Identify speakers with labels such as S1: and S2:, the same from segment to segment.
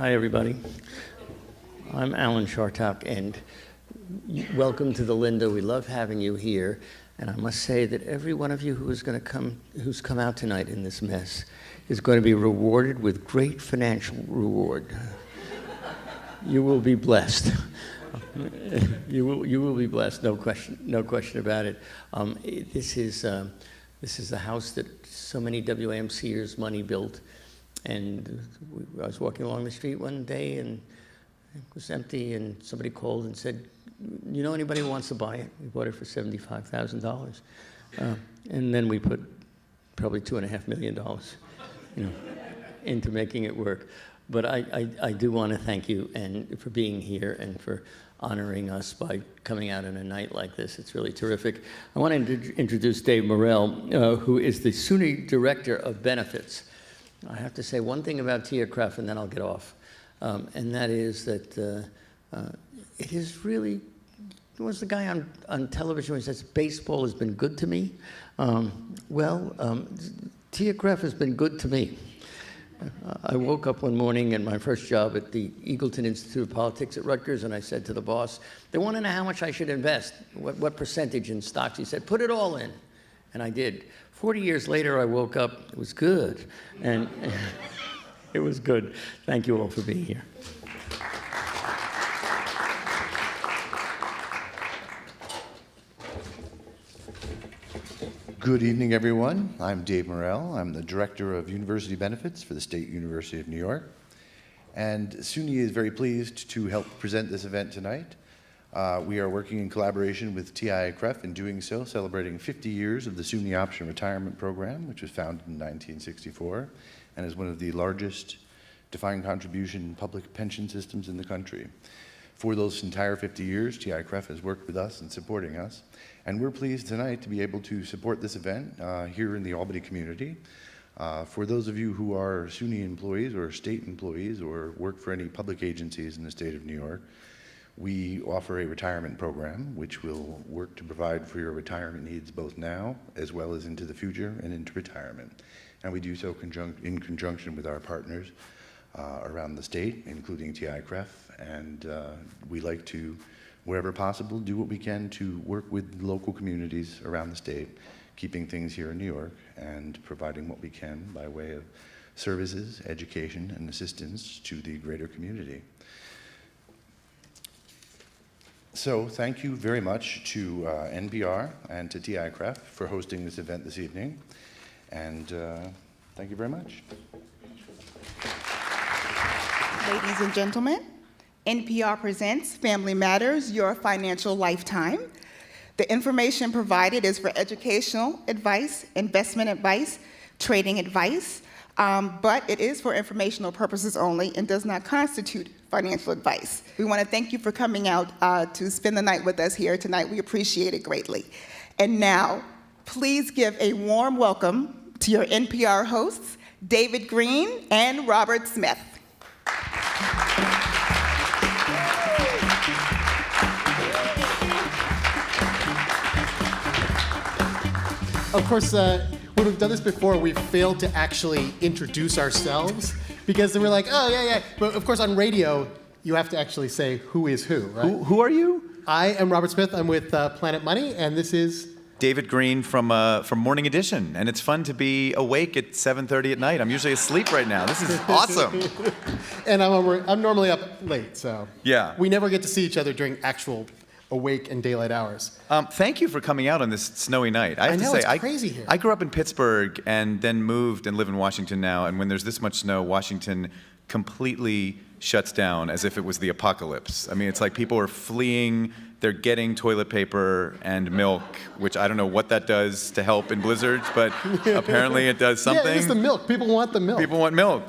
S1: Hi, everybody. I'm Alan Chartock, and welcome to the Linda. We love having you here. And I must say that every one of you who's come out tonight in this mess is going to be rewarded with great financial reward. You will be blessed. You will be blessed. No question about it. This is the house that so many WAMCers money built. And I was walking along the street one day, and it was empty, and somebody called and said, "You know anybody who wants to buy it?" We bought it for $75,000. And then we put probably $2.5 million, into making it work. But I do want to thank you for being here and for honoring us by coming out on a night like this. It's really terrific. I want to introduce Dave Morrell, who is the SUNY Director of Benefits. I have to say one thing about Tia Kreff, and then I'll get off, and that is that it is really, there was the guy on television who says, baseball has been good to me. Tia Kreff has been good to me. I woke up one morning in my first job at the Eagleton Institute of Politics at Rutgers, and I said to the boss, they want to know how much I should invest, what percentage in stocks. He said, put it all in. And I did. 40 years later, I woke up. It was good. And it was good. Thank you all for being here.
S2: Good evening, everyone. I'm Dave Morrell. I'm the Director of University Benefits for the State University of New York. And SUNY is very pleased to help present this event tonight. We are working in collaboration with Tia Kreff in doing so, celebrating 50 years of the SUNY Option Retirement Program, which was founded in 1964 and is one of the largest defined contribution public pension systems in the country. For those entire 50 years, Tia Kreff has worked with us in supporting us, and we're pleased tonight to be able to support this event here in the Albany community. For those of you who are SUNY employees or state employees or work for any public agencies in the state of New York, we offer a retirement program which will work to provide for your retirement needs both now as well as into the future and into retirement. And we do so in conjunction with our partners around the state, including Tia Kreff, and we like to, wherever possible, do what we can to work with local communities around the state, keeping things here in New York and providing what we can by way of services, education, and assistance to the greater community. So thank you very much to NPR and to Tia Kreff for hosting this event this evening. And thank you very much.
S3: Ladies and gentlemen, NPR presents Family Matters, Your Financial Lifetime. The information provided is for educational advice, investment advice, trading advice, but it is for informational purposes only and does not constitute financial advice. We want to thank you for coming out to spend the night with us here tonight. We appreciate it greatly. And now, please give a warm welcome to your NPR hosts, David Green and Robert Smith.
S4: Of course, when we've done this before, we've failed to actually introduce ourselves because they were like, oh, yeah. But of course, on radio, you have to actually say who is who, right?
S5: Who are you?
S4: I am Robert Smith. I'm with Planet Money, and this is
S5: David Green from Morning Edition, and it's fun to be awake at 7:30 at night. I'm usually asleep right now. This is awesome.
S4: And I'm normally up late, so
S5: yeah.
S4: We never get to see each other during actual awake and daylight hours.
S5: Thank you for coming out on this snowy night. I have to say,
S4: it's crazy here.
S5: I grew up in Pittsburgh and then moved and live in Washington now, and when there's this much snow, Washington completely shuts down as if it was the apocalypse. I mean, it's like people are fleeing, they're getting toilet paper and milk, which I don't know what that does to help in blizzards, but apparently it does something.
S4: Yeah, it's the milk. People want the milk.
S5: People want milk.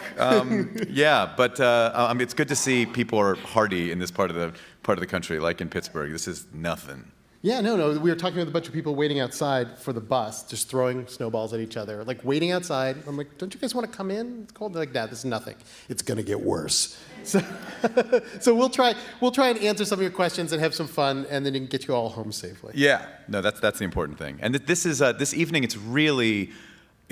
S5: Yeah, but I mean, it's good to see people are hardy in this part of the country, like in Pittsburgh. This is nothing.
S4: Yeah, no. We were talking with a bunch of people waiting outside for the bus, just throwing snowballs at each other, like waiting outside. I'm like, don't you guys want to come in? It's cold. They're like, Dad, this is nothing. It's gonna get worse. So we'll try and answer some of your questions and have some fun, and then get you all home safely.
S5: Yeah, no, that's the important thing. And this is this evening.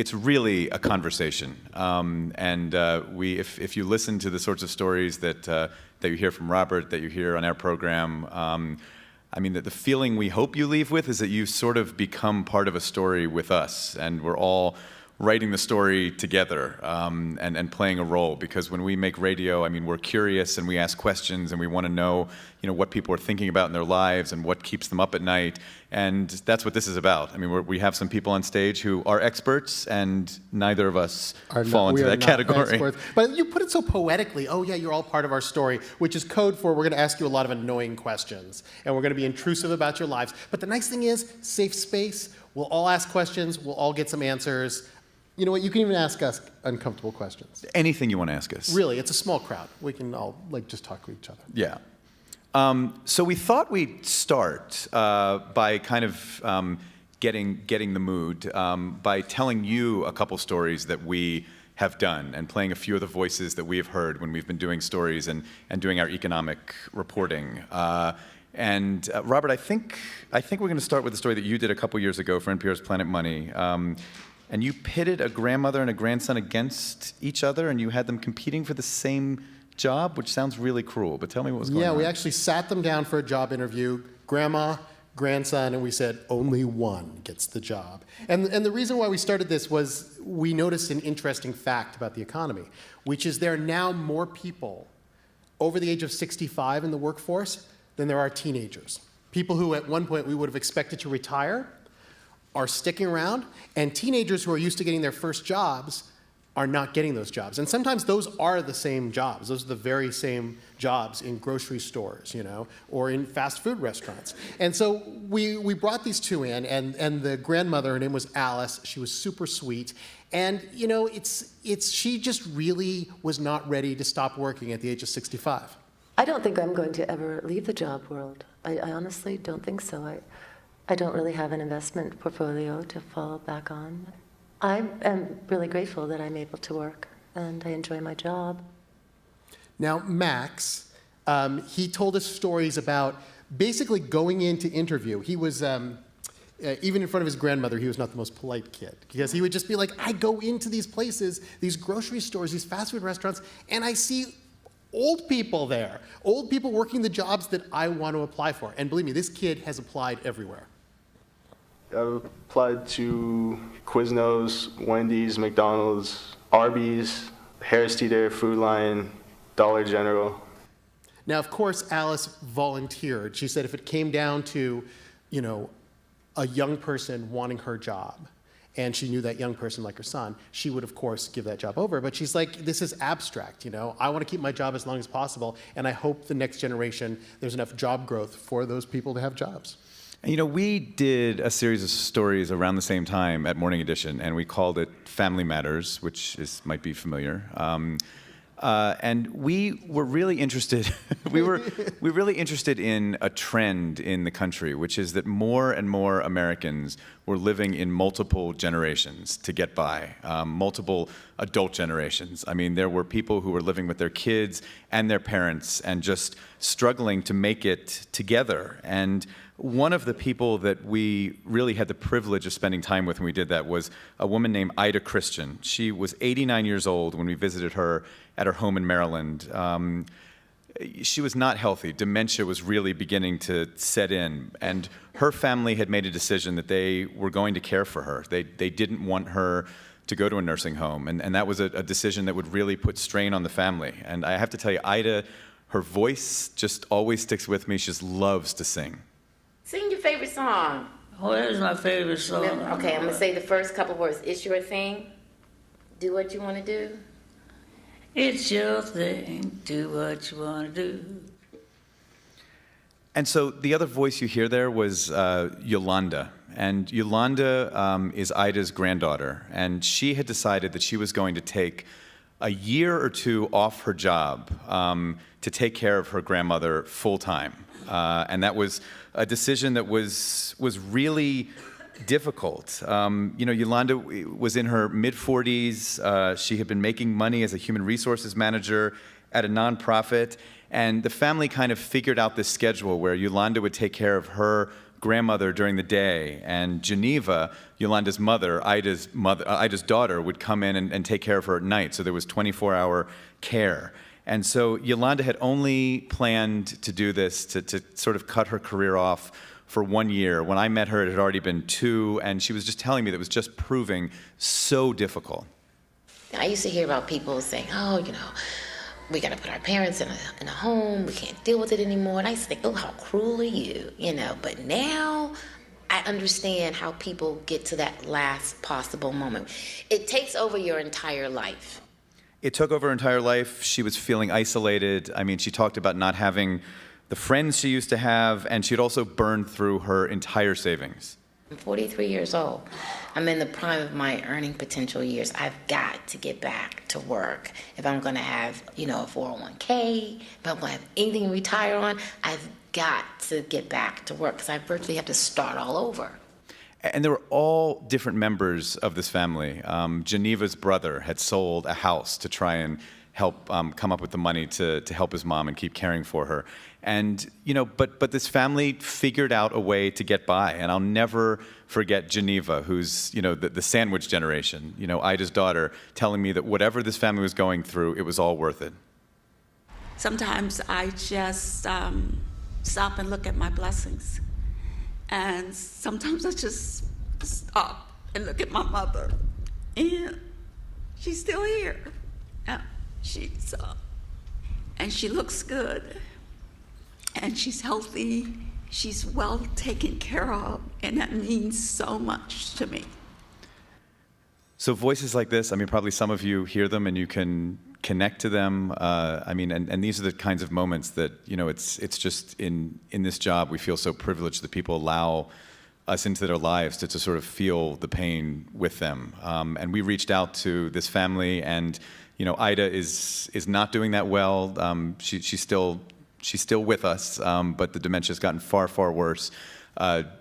S5: it's really a conversation. If you listen to the sorts of stories that you hear from Robert, that you hear on our program, I mean, the feeling we hope you leave with is that you sort of become part of a story with us, and we're all writing the story together and playing a role. Because when we make radio, I mean, we're curious and we ask questions and we want to know, what people are thinking about in their lives and what keeps them up at night. And that's what this is about. I mean, we have some people on stage who are experts, and neither of us fall into that category.
S4: Experts. But you put it so poetically. Oh yeah, you're all part of our story, which is code for we're going to ask you a lot of annoying questions, and we're going to be intrusive about your lives. But the nice thing is, safe space. We'll all ask questions. We'll all get some answers. You know what? You can even ask us uncomfortable questions.
S5: Anything you want to ask us.
S4: Really, it's a small crowd. We can all just talk to each other.
S5: Yeah. So we thought we'd start by kind of getting the mood by telling you a couple stories that we have done and playing a few of the voices that we have heard when we've been doing stories and doing our economic reporting. Robert, I think we're going to start with a story that you did a couple years ago for NPR's Planet Money. And you pitted a grandmother and a grandson against each other, and you had them competing for the same job, which sounds really cruel. But tell me what was going on.
S4: Yeah, we actually sat them down for a job interview, grandma, grandson, and we said only one gets the job. And the reason why we started this was we noticed an interesting fact about the economy, which is there are now more people over the age of 65 in the workforce than there are teenagers. People who at one point we would have expected to retire are sticking around, and teenagers who are used to getting their first jobs are not getting those jobs. And sometimes those are the same jobs. Those are the very same jobs in grocery stores, or in fast food restaurants. And so we brought these two in, and the grandmother, her name was Alice. She was super sweet. And, she just really was not ready to stop working at the age of 65.
S6: I don't think I'm going to ever leave the job world. I honestly don't think so. I don't really have an investment portfolio to fall back on. I am really grateful that I'm able to work, and I enjoy my job.
S4: Now, Max, he told us stories about basically going in to interview. He was, even in front of his grandmother, he was not the most polite kid, because he would just be like, I go into these places, these grocery stores, these fast food restaurants, and I see old people there, old people working the jobs that I want to apply for. And believe me, this kid has applied everywhere.
S7: I've applied to Quiznos, Wendy's, McDonald's, Arby's, Harris Teeter, Food Lion, Dollar General.
S4: Now, of course, Alice volunteered. She said if it came down to, a young person wanting her job, and she knew that young person like her son, she would, of course, give that job over. But she's like, this is abstract, I want to keep my job as long as possible, and I hope the next generation, there's enough job growth for those people to have jobs.
S5: And we did a series of stories around the same time at Morning Edition, and we called it Family Matters, which might be familiar. And we were really interested. we were really interested in a trend in the country, which is that more and more Americans were living in multiple generations to get by, multiple adult generations. I mean, there were people who were living with their kids and their parents and just struggling to make it together. And one of the people that we really had the privilege of spending time with when we did that was a woman named Ida Christian. She was 89 years old when we visited her at her home in Maryland. She was not healthy. Dementia was really beginning to set in. And her family had made a decision that they were going to care for her. They didn't want her to go to a nursing home. And that was a decision that would really put strain on the family. And I have to tell you, Ida, her voice just always sticks with me. She just loves to sing.
S8: Sing your favorite song.
S9: What is my favorite song?
S8: Okay, I'm gonna say the first couple words. It's your thing. Do what you want to do.
S9: It's your thing. Do what you want to do.
S5: And so the other voice you hear there was Yolanda. And Yolanda is Ida's granddaughter. And she had decided that she was going to take a year or two off her job to take care of her grandmother full time. And that was a decision that was really difficult. Yolanda was in her mid-40s. She had been making money as a human resources manager at a nonprofit. And the family kind of figured out this schedule where Yolanda would take care of her grandmother during the day, and Geneva, Yolanda's mother, Ida's daughter, would come in and take care of her at night. So there was 24-hour care. And so Yolanda had only planned to do this to sort of cut her career off for 1 year. When I met her, it had already been 2, and she was just telling me that it was just proving so difficult.
S8: I used to hear about people saying, oh, you know, we got to put our parents in a home. We can't deal with it anymore. And I used to think, oh, how cruel are you? You know, but now I understand how people get to that last possible moment. It takes over your entire life.
S5: It took over her entire life. She was feeling isolated. I mean, she talked about not having the friends she used to have, and she'd also burned through her entire savings.
S8: I'm 43 years old. I'm in the prime of my earning potential years. I've got to get back to work. If I'm going to have, you know, a 401k, if I'm going to have anything to retire on, I've got to get back to work because I virtually have to start all over.
S5: And there were all different members of this family. Geneva's brother had sold a house to try and help come up with the money to help his mom and keep caring for her. And, you know, but this family figured out a way to get by. And I'll never forget Geneva, who's, you know, the sandwich generation, you know, Ida's daughter, telling me that whatever this family was going through, it was all worth it.
S9: Sometimes I just stop and look at my blessings. And sometimes I just stop and look at my mother. And she's still here. And she looks good. And she's healthy. She's well taken care of. And that means so much to me.
S5: So voices like this, I mean, probably some of you hear them and you can connect to them. I mean, and these are the kinds of moments that, you know, it's just in this job, we feel so privileged that people allow us into their lives to sort of feel the pain with them. And we reached out to this family, and, you know, Ida is not doing that well. She's still with us, but the dementia's gotten far, far worse.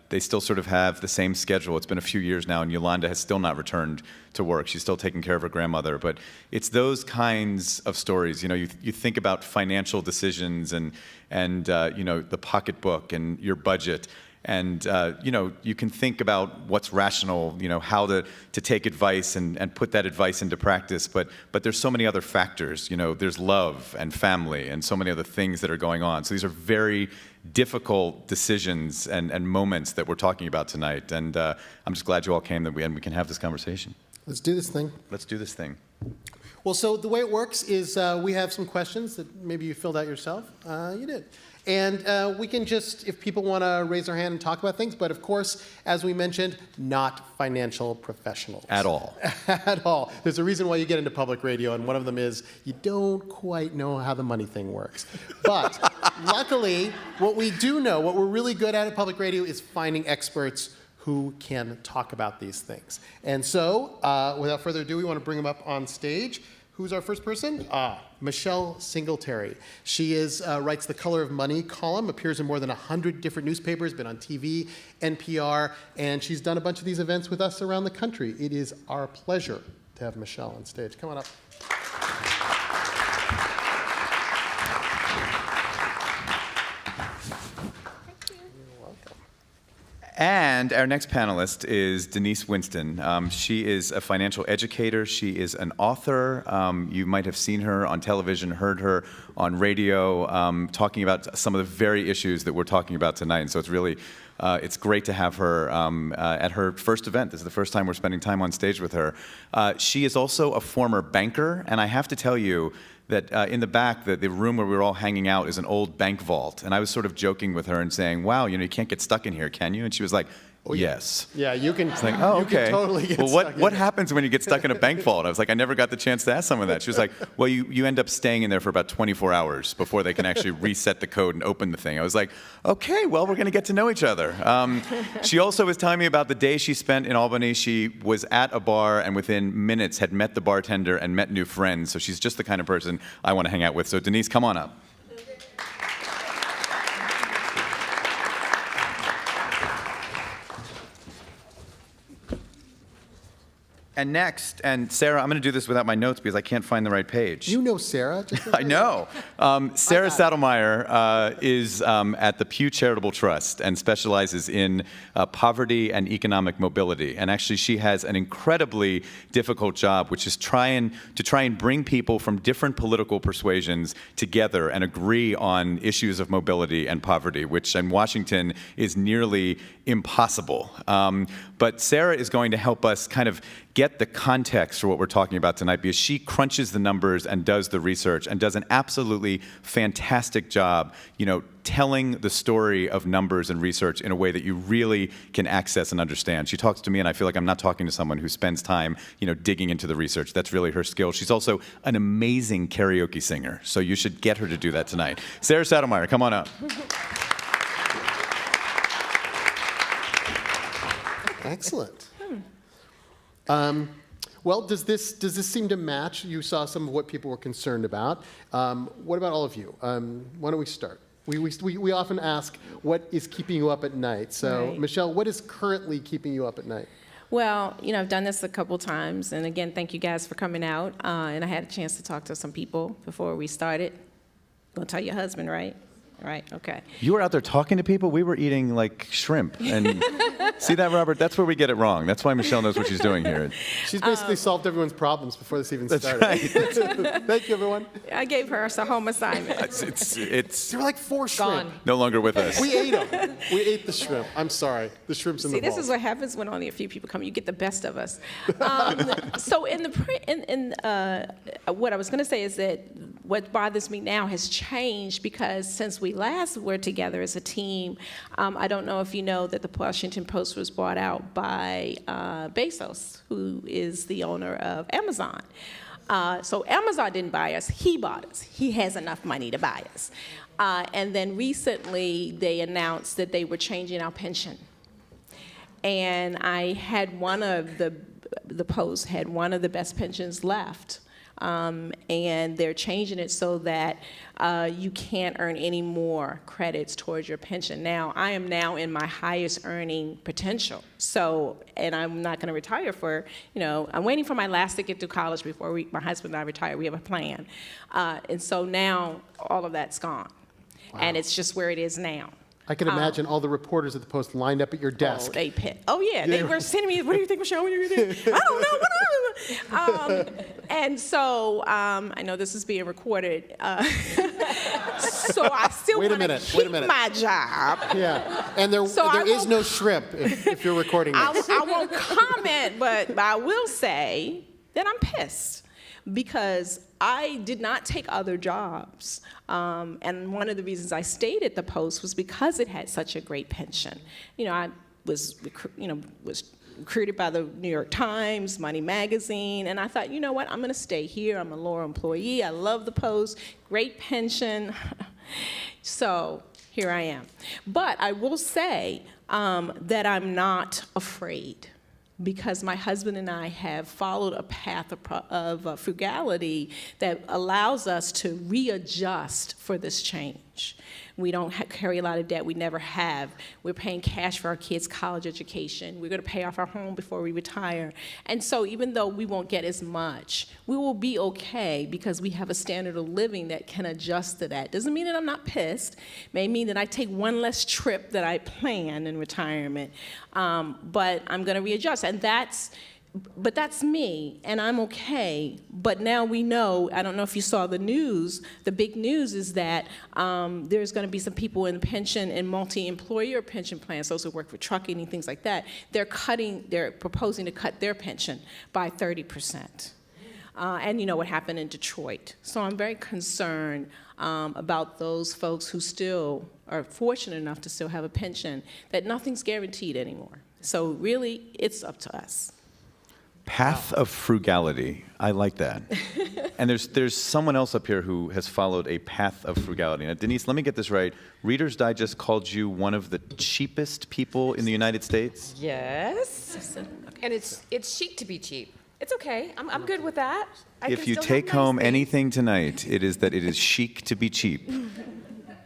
S5: They still sort of have the same schedule. It's been a few years now, and Yolanda has still not returned to work. She's still taking care of her grandmother. But it's those kinds of stories. You know, you think about financial decisions and you know, the pocketbook and your budget. And, you know, you can think about what's rational, you know, how to take advice and put that advice into practice. But there's so many other factors. You know, there's love and family and so many other things that are going on. So these are very difficult decisions and moments that we're talking about tonight. And I'm just glad you all came and we can have this conversation.
S4: Let's do this thing.
S5: Let's do this thing.
S4: Well, so the way it works is we have some questions that maybe you filled out yourself. You did. And we can just, if people want to raise their hand and talk about things, but of course, as we mentioned, not financial professionals.
S5: At all.
S4: At all. There's a reason why you get into public radio, and one of them is you don't quite know how the money thing works. But luckily, what we do know, what we're really good at public radio, is finding experts who can talk about these things. And so, without further ado, we want to bring them up on stage. Who's our first person? Michelle Singletary. She writes the Color of Money column, appears in more than 100 different newspapers, been on TV, NPR, and she's done a bunch of these events with us around the country. It is our pleasure to have Michelle on stage. Come on up.
S5: And our next panelist is Denise Winston. She is a financial educator. She is an author. You might have seen her on television, heard her on radio, talking about some of the very issues that we're talking about tonight. And so it's really, it's great to have her at her first event. This is the first time we're spending time on stage with her. She is also a former banker, and I have to tell you that in the back, the room where we were all hanging out is an old bank vault. And I was sort of joking with her and saying, wow, you know, you can't get stuck in here, can you? And she was like,
S4: Oh, yeah.
S5: Yes.
S4: Yeah, you can.
S5: It's like, oh,
S4: you
S5: okay.
S4: Can totally get
S5: well,
S4: stuck
S5: what
S4: in
S5: happens when you get stuck in a bank vault? I was like, I never got the chance to ask someone that. She was like, well, you end up staying in there for about 24 hours before they can actually reset the code and open the thing. I was like, okay, well, we're going to get to know each other. She also was telling me about the day she spent in Albany. She was at a bar and within minutes had met the bartender and met new friends. So she's just the kind of person I want to hang out with. So Denise, come on up. And next, and Sarah, I'm going to do this without my notes because I can't find the right page.
S4: You know Sarah?
S5: I know. Sarah Saddlemeyer is at the Pew Charitable Trust and specializes in poverty and economic mobility. And actually, she has an incredibly difficult job, which is try and bring people from different political persuasions together and agree on issues of mobility and poverty, which in Washington is nearly impossible. But Sarah is going to help us kind of get the context for what we're talking about tonight, because she crunches the numbers and does the research and does an absolutely fantastic job, telling the story of numbers and research in a way that you really can access and understand. She talks to me and I feel like I'm not talking to someone who spends time, digging into the research. That's really her skill. She's also an amazing karaoke singer, so you should get her to do that tonight. Sarah Saddlemeyer, come on up.
S4: Excellent. Well, does this seem to match? You saw some of what people were concerned about. What about all of you? Why don't we start? We often ask, what is keeping you up at night? So,
S10: Right.
S4: Michelle, what is currently keeping you up at night?
S10: Well, I've done this a couple times, and again, thank you guys for coming out. And I had a chance to talk to some people before we started. Gonna tell your husband, right? Right, okay.
S5: You were out there talking to people? We were eating like shrimp. And see that, Robert? That's where we get it wrong. That's why Michelle knows what she's doing here.
S4: She's basically solved everyone's problems before this even
S5: That's
S4: started.
S5: right.
S4: Thank you, everyone.
S10: I gave her a home assignment.
S5: It's
S4: There were like 4 shrimp.
S5: no longer with us.
S4: We ate them. We ate the shrimp. I'm sorry. The shrimp's in
S10: See,
S4: the
S10: this
S4: bowl.
S10: is what happens when only a few people come. You get the best of us. So what I was going to say is that what bothers me now has changed, because since we last were together as a team, I don't know if you know that the Washington Post was bought out by Bezos, who is the owner of Amazon. So Amazon didn't buy us, he bought us. He has enough money to buy us. And then recently they announced that they were changing our pension. And I had the Post had one of the best pensions left. And they're changing it so that you can't earn any more credits towards your pension. Now, I am now in my highest earning potential. So, and I'm not going to retire for, I'm waiting for my last to get through college before my husband and I retire. We have a plan. And so now all of that's gone. Wow. And it's just where it is now.
S4: I can imagine all the reporters at the Post lined up at your desk.
S10: Oh, yeah. They were sending me, what do you think, Michelle? What do you think? I don't know. And so I know this is being recorded. So I still want to keep my job.
S4: Yeah. And there is no shrimp if you're recording this.
S10: I won't comment, but I will say that I'm pissed, because I did not take other jobs. And one of the reasons I stayed at the Post was because it had such a great pension. I was recruited by the New York Times, Money Magazine, and I thought, you know what, I'm going to stay here. I'm a loyal employee. I love the Post, great pension. So here I am. But I will say that I'm not afraid, because my husband and I have followed a path of frugality that allows us to readjust for this change. We don't carry a lot of debt. We never have. We're paying cash for our kids' college education. We're going to pay off our home before we retire. And so even though we won't get as much, we will be okay, because we have a standard of living that can adjust to that. Doesn't mean that I'm not pissed. May mean that I take one less trip that I plan in retirement. But I'm going to readjust. And that's me, and I'm okay. But now we know, I don't know if you saw the news, the big news is that there's going to be some people in pension and multi-employer pension plans, those who work for trucking and things like that, they're proposing to cut their pension by 30%. And you know what happened in Detroit. So I'm very concerned about those folks who still are fortunate enough to still have a pension, that nothing's guaranteed anymore. So really, it's up to us.
S5: Path of frugality. I like that. And there's someone else up here who has followed a path of frugality. Now, Denise, let me get this right. Reader's Digest called you one of the cheapest people in the United States?
S11: Yes. And it's chic to be cheap. It's okay. I'm good with that.
S5: If you take home anything tonight, it is that it is chic to be cheap.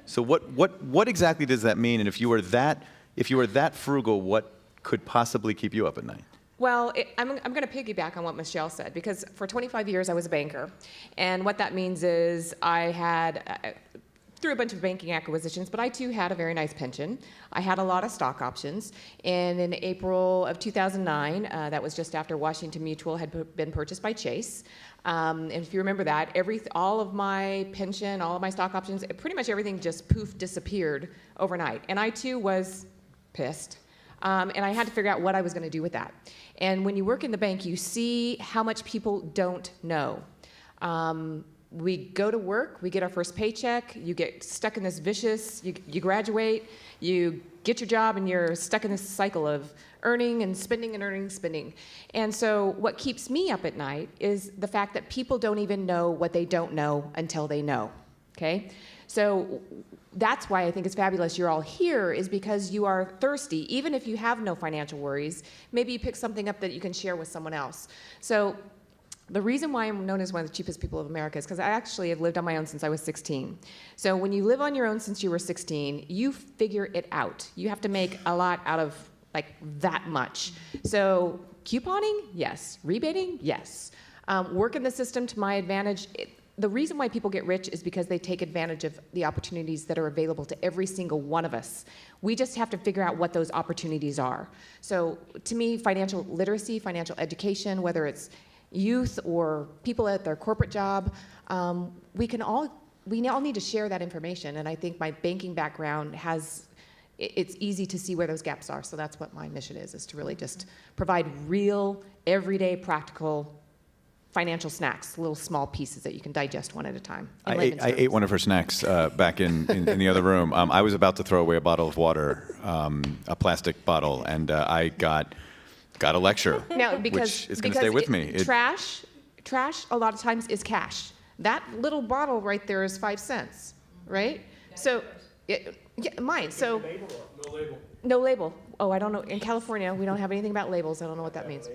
S5: So what exactly does that mean? And if you were that frugal, what could possibly keep you up at night?
S11: Well, I'm going to piggyback on what Michelle said, because for 25 years I was a banker. And what that means is I had, through a bunch of banking acquisitions, but I too had a very nice pension. I had a lot of stock options. And in April of 2009, that was just after Washington Mutual had been purchased by Chase. And if you remember that, all of my pension, all of my stock options, pretty much everything just poof disappeared overnight. And I too was pissed. And I had to figure out what I was going to do with that. And when you work in the bank, you see how much people don't know. We go to work, we get our first paycheck, you get stuck in this vicious, you graduate, you get your job, and you're stuck in this cycle of earning and spending and earning, spending. And so what keeps me up at night is the fact that people don't even know what they don't know until they know, okay? So that's why I think it's fabulous you're all here, is because you are thirsty. Even if you have no financial worries, maybe you pick something up that you can share with someone else. So the reason why I'm known as one of the cheapest people of America is because I actually have lived on my own since I was 16. So when you live on your own since you were 16, you figure it out. You have to make a lot out of like that much. So couponing, yes. Rebating, yes. Work in the system to my advantage. The reason why people get rich is because they take advantage of the opportunities that are available to every single one of us. We just have to figure out what those opportunities are. So to me, financial literacy, financial education, whether it's youth or people at their corporate job, we all need to share that information. And I think my banking background it's easy to see where those gaps are. So that's what my mission is to really just provide real, everyday, practical financial snacks, little small pieces that you can digest one at a time.
S5: I ate one of her snacks back in the other room. I was about to throw away a bottle of water, a plastic bottle, and I got a lecture,
S11: now,
S5: which is going to stay with me.
S11: Trash a lot of times is cash. That little bottle right there is 5 cents, right? So, mine. So
S4: No label.
S11: no label. Oh, I don't know. In California, we don't have anything about labels. I don't know what that means.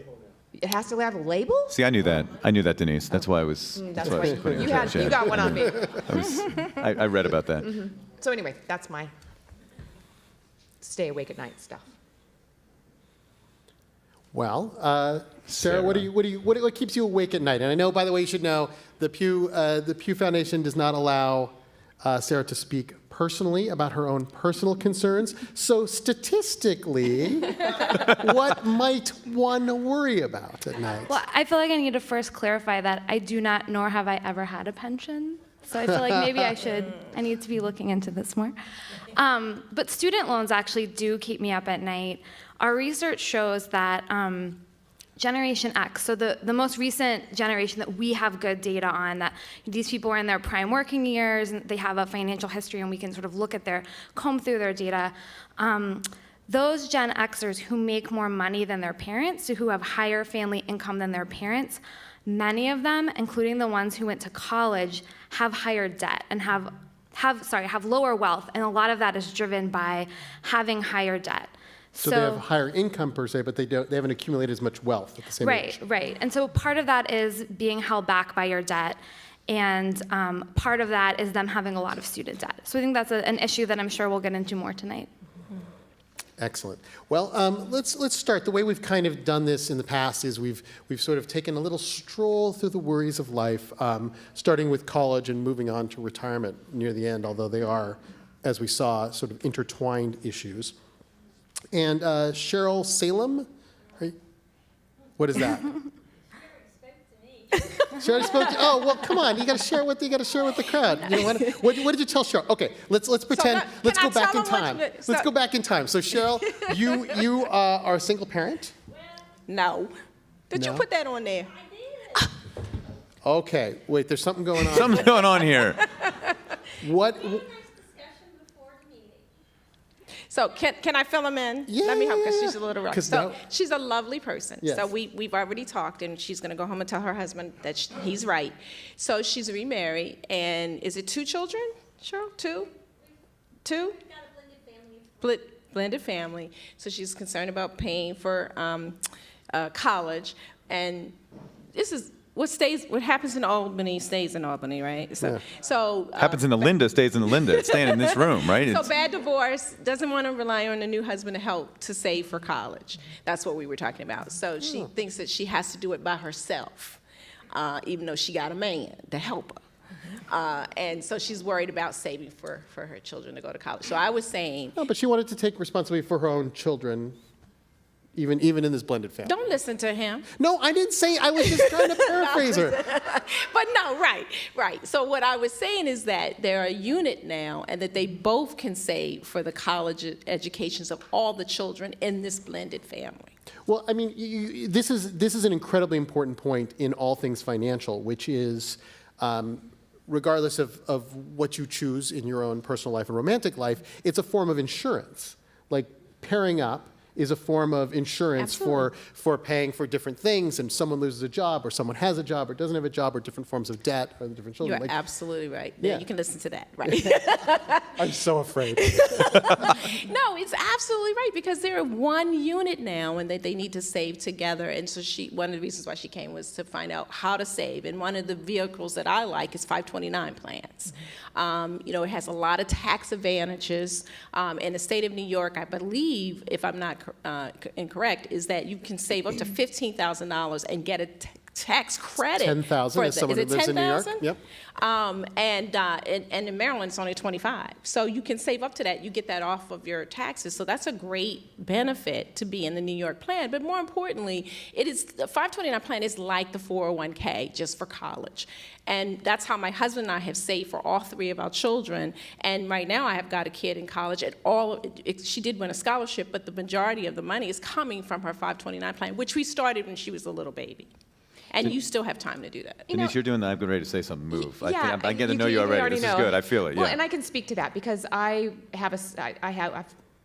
S11: It has to have a label?
S5: See, I knew that, Denise. That's why I was.
S11: That's
S5: why I
S11: why
S5: was putting it in
S11: you
S5: chat.
S11: got one on me.
S5: I read about that.
S11: So anyway, that's my stay awake at night stuff.
S4: Well, Sarah, what keeps you awake at night? And I know, by the way, you should know the Pew Foundation does not allow Sarah to speak personally about her own personal concerns. So statistically, what might one worry about at night?
S12: Well, I feel like I need to first clarify that I do not, nor have I ever had a pension. So I feel like maybe I need to be looking into this more. But student loans actually do keep me up at night. Our research shows that Generation X, so the most recent generation that we have good data on, that these people are in their prime working years and they have a financial history and we can sort of comb through their data. Those Gen Xers who make more money than their parents, so who have higher family income than their parents, many of them, including the ones who went to college, have higher debt and have lower wealth, and a lot of that is driven by having higher debt.
S4: So they have higher income per se, but they haven't accumulated as much wealth at the same age.
S12: Right. And so part of that is being held back by your debt, and part of that is them having a lot of student debt. So I think that's an issue that I'm sure we'll get into more tonight.
S4: Excellent. Well, let's start. The way we've kind of done this in the past is we've sort of taken a little stroll through the worries of life, starting with college and moving on to retirement near the end, although they are, as we saw, sort of intertwined issues. And Cheryl Salem, what is that? Cheryl spoke to, oh, well, come on, you got to share with the crowd. You know, what did you tell Cheryl? Okay, let's pretend. Let's go back in time. Let's go back in time. So Cheryl, you are a single parent?
S10: No. Did you put that on there?
S4: Okay, wait, there's something going on.
S5: Something's going on here.
S4: What?
S10: So can I fill him in?
S4: Yeah,
S10: Let me help, because
S4: yeah,
S10: she's a little rough.
S4: 'cause
S10: So
S4: now-
S10: she's a lovely person.
S4: Yes.
S10: So we've already talked, and she's going to go home and tell her husband that he's right. So she's remarried, and is it 2 children, Cheryl? 2? We've got a blended family. Blended family. So she's concerned about paying for college, and this is what happens in Albany stays in Albany, right? So
S5: Happens in the Linda stays in the Linda. It's staying in this room, right?
S10: So bad divorce, doesn't want to rely on a new husband to help to save for college. That's what we were talking about. So she thinks that she has to do it by herself, even though she got a man to help her. And so she's worried about saving for her children to go to college. So I was saying,
S4: No, but she wanted to take responsibility for her own children, even in this blended family.
S10: don't listen to him.
S4: No, I didn't say. I was just trying to paraphrase her.
S10: But no, right. So what I was saying is that they're a unit now, and that they both can save for the college educations of all the children in this blended family.
S4: Well, I mean, this is an incredibly important point in all things financial, which is, regardless of what you choose in your own personal life and romantic life, it's a form of insurance. Like pairing up is a form of insurance for paying for different things, and someone loses a job, or someone has a job, or doesn't have a job, or different forms of debt, or different children.
S10: You're absolutely right.
S4: Yeah.
S10: You can listen to that, right?
S4: I'm so afraid.
S10: No, it's absolutely right, because they're one unit now, and they need to save together. And so one of the reasons why she came was to find out how to save. And one of the vehicles that I like is 529 plans. It has a lot of tax advantages. In the state of New York, I believe, if I'm not incorrect, is that you can save up to $15,000 and get a tax credit.
S4: 10,000 as someone who lives in New York. Yep.
S10: And in Maryland, it's only 25. So you can save up to that. You get that off of your taxes. So that's a great benefit to be in the New York plan. But more importantly, the 529 plan is like the 401k, just for college. And that's how my husband and I have saved for all three of our children. And right now I have got a kid in college, and she did win a scholarship, but the majority of the money is coming from her 529 plan, which we started when she was a little baby. And you still have time to do that.
S5: Denise, you're doing that. I'm ready to say something. Move.
S11: Yeah,
S5: I get to know you already. This is good. I feel it.
S11: Well,
S5: Yeah.
S11: and I can speak to that because I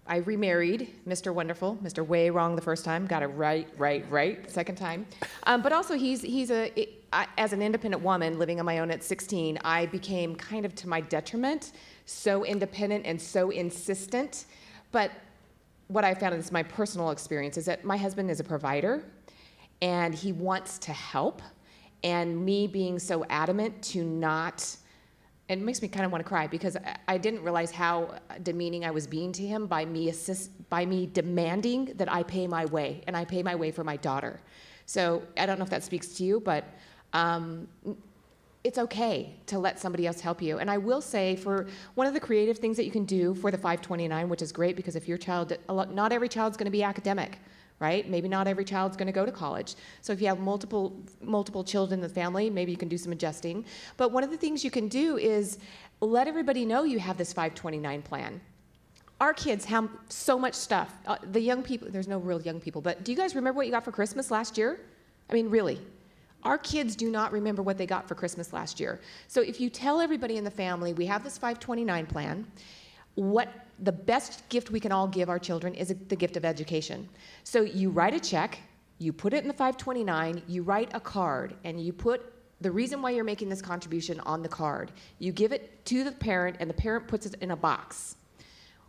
S11: remarried Mr. Wonderful, Mr. Way Wrong the first time, got it right the second time. But also as an independent woman living on my own at 16, I became kind of to my detriment, so independent and so insistent. But what I found, and this is my personal experience, is that my husband is a provider, and he wants to help, and me being so adamant to not, it makes me kind of want to cry, because I didn't realize how demeaning I was being to him by me demanding that I pay my way, and I pay my way for my daughter. So I don't know if that speaks to you, but it's okay to let somebody else help you. And I will say, for one of the creative things that you can do for the 529, which is great, because if your child, not every child's going to be academic, right? Maybe not every child's going to go to college. So if you have multiple children in the family, maybe you can do some adjusting. But one of the things you can do is let everybody know you have this 529 plan. Our kids have so much stuff. The young people, there's no real young people, but do you guys remember what you got for Christmas last year? I mean, really. Our kids do not remember what they got for Christmas last year. So if you tell everybody in the family, we have this 529 plan, the best gift we can all give our children is the gift of education. So you write a check, you put it in the 529, you write a card, and you put the reason why you're making this contribution on the card. You give it to the parent, and the parent puts it in a box.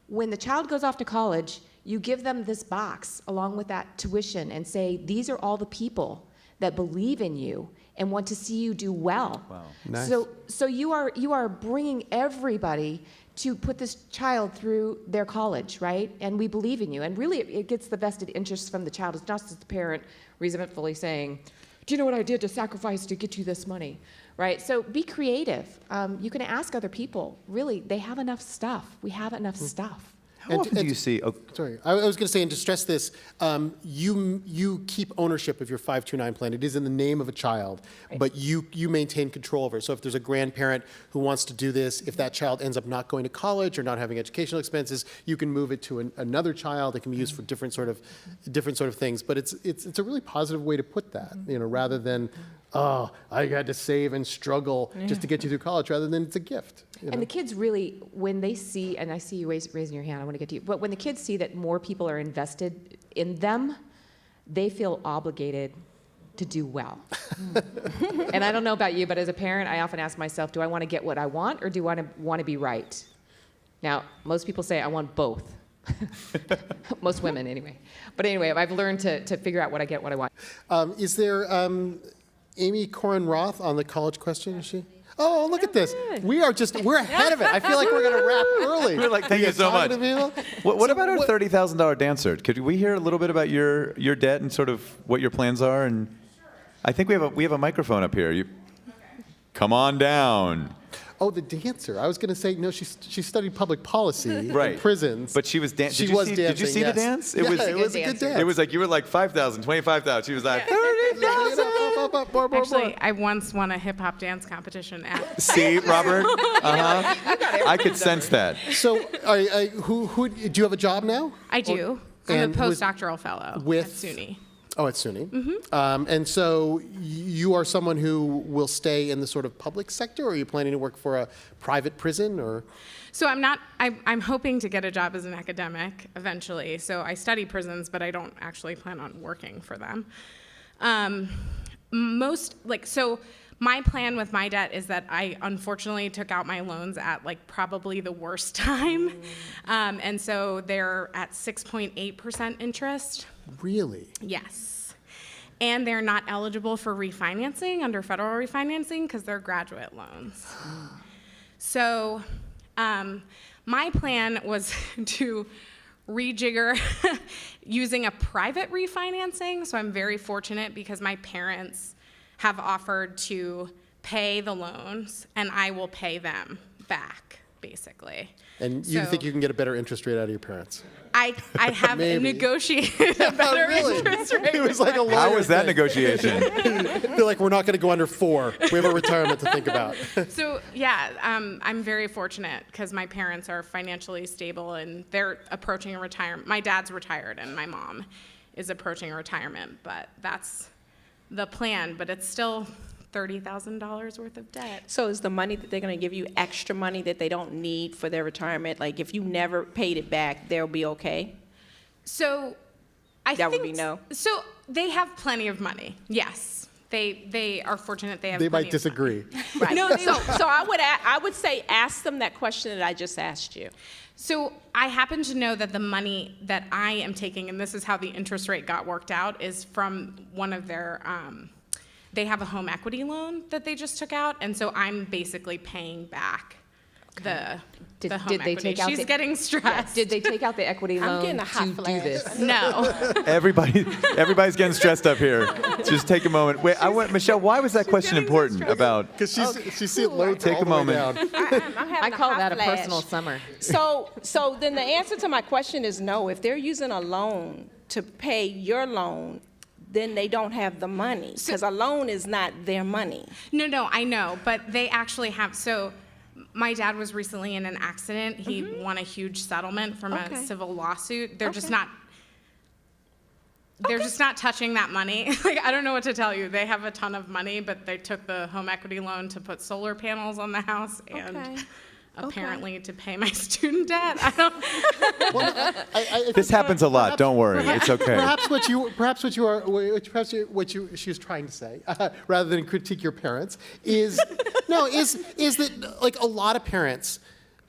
S11: When the child goes off to college, you give them this box along with that tuition and say, these are all the people that believe in you and want to see you do well.
S5: Wow.
S4: Nice.
S11: So you are bringing everybody to put this child through their college, right? And we believe in you. And really, it gets the vested interest from the child. It's not just the parent resentfully saying, do you know what I did to sacrifice to get you this money, right? So be creative. You can ask other people. Really, they have enough stuff. We have enough stuff.
S5: How often do you see? Oh,
S4: Sorry, I was going to say, and to stress this, you keep ownership of your 529 plan. It is in the name of a child, but you maintain control over it. So if there's a grandparent who wants to do this, if that child ends up not going to college or not having educational expenses, you can move it to another child. It can be used for different sort of things. But it's a really positive way to put that, rather than, oh, I had to save and struggle just to get you through college, rather than it's a gift.
S11: And the kids really, when they see, and I see you raising your hand, I want to get to you, but when the kids see that more people are invested in them, they feel obligated to do well. And I don't know about you, but as a parent, I often ask myself, do I want to get what I want, or do I want to be right? Now, most people say I want both. Most women, anyway. But anyway, I've learned to figure out what I get, what I want.
S4: Is there Amy Corin Roth on the college question, is she? Oh, look at this. We're ahead of it. I feel like we're going to wrap early.
S5: We're like, thank you so much. What about our $30,000 dancer? Could we hear a little bit about your debt and sort of what your plans are? And I think we have a microphone up here. Come on down.
S4: Oh, the dancer. I was going to say, no, she studied public policy in prisons.
S5: But she was dancing. Did you see
S4: yes.
S5: the dance?
S4: It was a good dance.
S5: It was like, you were like 5,000, 25,000. She was like, 30,000.
S13: Actually, I once won a hip hop dance competition at.
S5: See, Robert? I could sense that.
S4: So, who do you have a job now?
S13: I do. I'm
S4: And
S13: a postdoctoral fellow at SUNY.
S4: Oh, at SUNY. And so you are someone who will stay in the sort of public sector, or are you planning to work for a private prison, or?
S13: So I'm hoping to get a job as an academic eventually. So I study prisons, but I don't actually plan on working for them. So my plan with my debt is that I unfortunately took out my loans at like probably the worst time. And so they're at 6.8% interest.
S4: Really?
S13: Yes. And they're not eligible for refinancing under federal refinancing because they're graduate loans. So my plan was to rejigger using a private refinancing. So I'm very fortunate because my parents have offered to pay the loans and I will pay them back, basically.
S4: And you think you can get a better interest rate out of your parents?
S13: I have negotiated a better interest rate.
S4: It was like a lawyer
S5: How was that
S4: thing.
S5: negotiation?
S4: They're like, we're not going to go under 4. We have a retirement to think about.
S13: So yeah, I'm very fortunate because my parents are financially stable and they're approaching a retirement. My dad's retired and my mom is approaching a retirement, but that's the plan. But it's still $30,000 worth of debt.
S10: So is the money that they're going to give you extra money that they don't need for their retirement? Like if you never paid it back, they'll be okay?
S13: So I
S10: That
S13: think
S10: would be no.
S13: So they have plenty of money. Yes. They are fortunate they have
S4: They
S13: plenty
S4: might disagree.
S10: Right.
S13: No,
S10: so I would say ask them that question that I just asked you.
S13: So I happen to know that the money that I am taking, and this is how the interest rate got worked out, is from one of their, they have a home equity loan that they just took out, and so I'm basically paying back the home equity. She's getting stressed.
S11: Did they take out the equity
S10: I'm
S11: loan
S10: getting a hot
S11: to
S10: flash.
S11: do this?
S13: No.
S5: Everybody's getting stressed up here. Just take a moment. Wait, Michelle, why was that question important about?
S4: Because she's seeing loads
S5: Take
S4: all
S5: a
S4: the way
S5: moment.
S4: down.
S10: I'm having
S11: I call
S10: hot
S11: that a
S10: flash.
S11: personal summer.
S10: So then the answer to my question is no. If they're using a loan to pay your loan, then they don't have the money because a loan is not their money.
S13: No, I know, but they actually have. So my dad was recently in an accident. He won a huge settlement from a civil lawsuit. They're just not. They're just not touching that money. Like, I don't know what to tell you. They have a ton of money, but they took the home equity loan to put solar panels on the house and apparently to pay my student debt. I don't.
S5: This happens a lot. Don't worry. It's okay.
S4: Perhaps what she was trying to say, rather than critique your parents, is that like a lot of parents,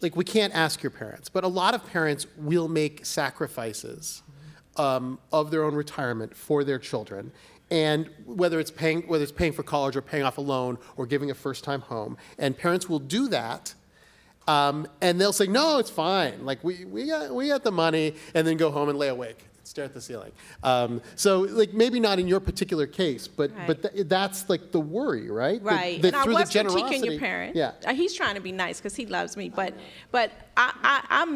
S4: like we can't ask your parents, but a lot of parents will make sacrifices of their own retirement for their children. And whether it's paying for college or paying off a loan or giving a first-time home, and parents will do that. And they'll say, no, it's fine. Like, we got the money, and then go home and lay awake, stare at the ceiling. So, like, maybe not in your particular case, but that's, like, the worry, right?
S10: Right.
S4: That
S10: And I
S4: through
S10: was
S4: the generosity,
S10: critiquing your parent.
S4: Yeah.
S10: He's trying to be nice because he loves me, but I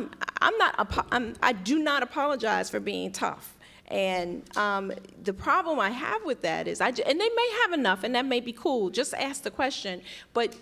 S10: do not apologize for being tough. And the problem I have with that is, and they may have enough, and that may be cool. Just ask the question. But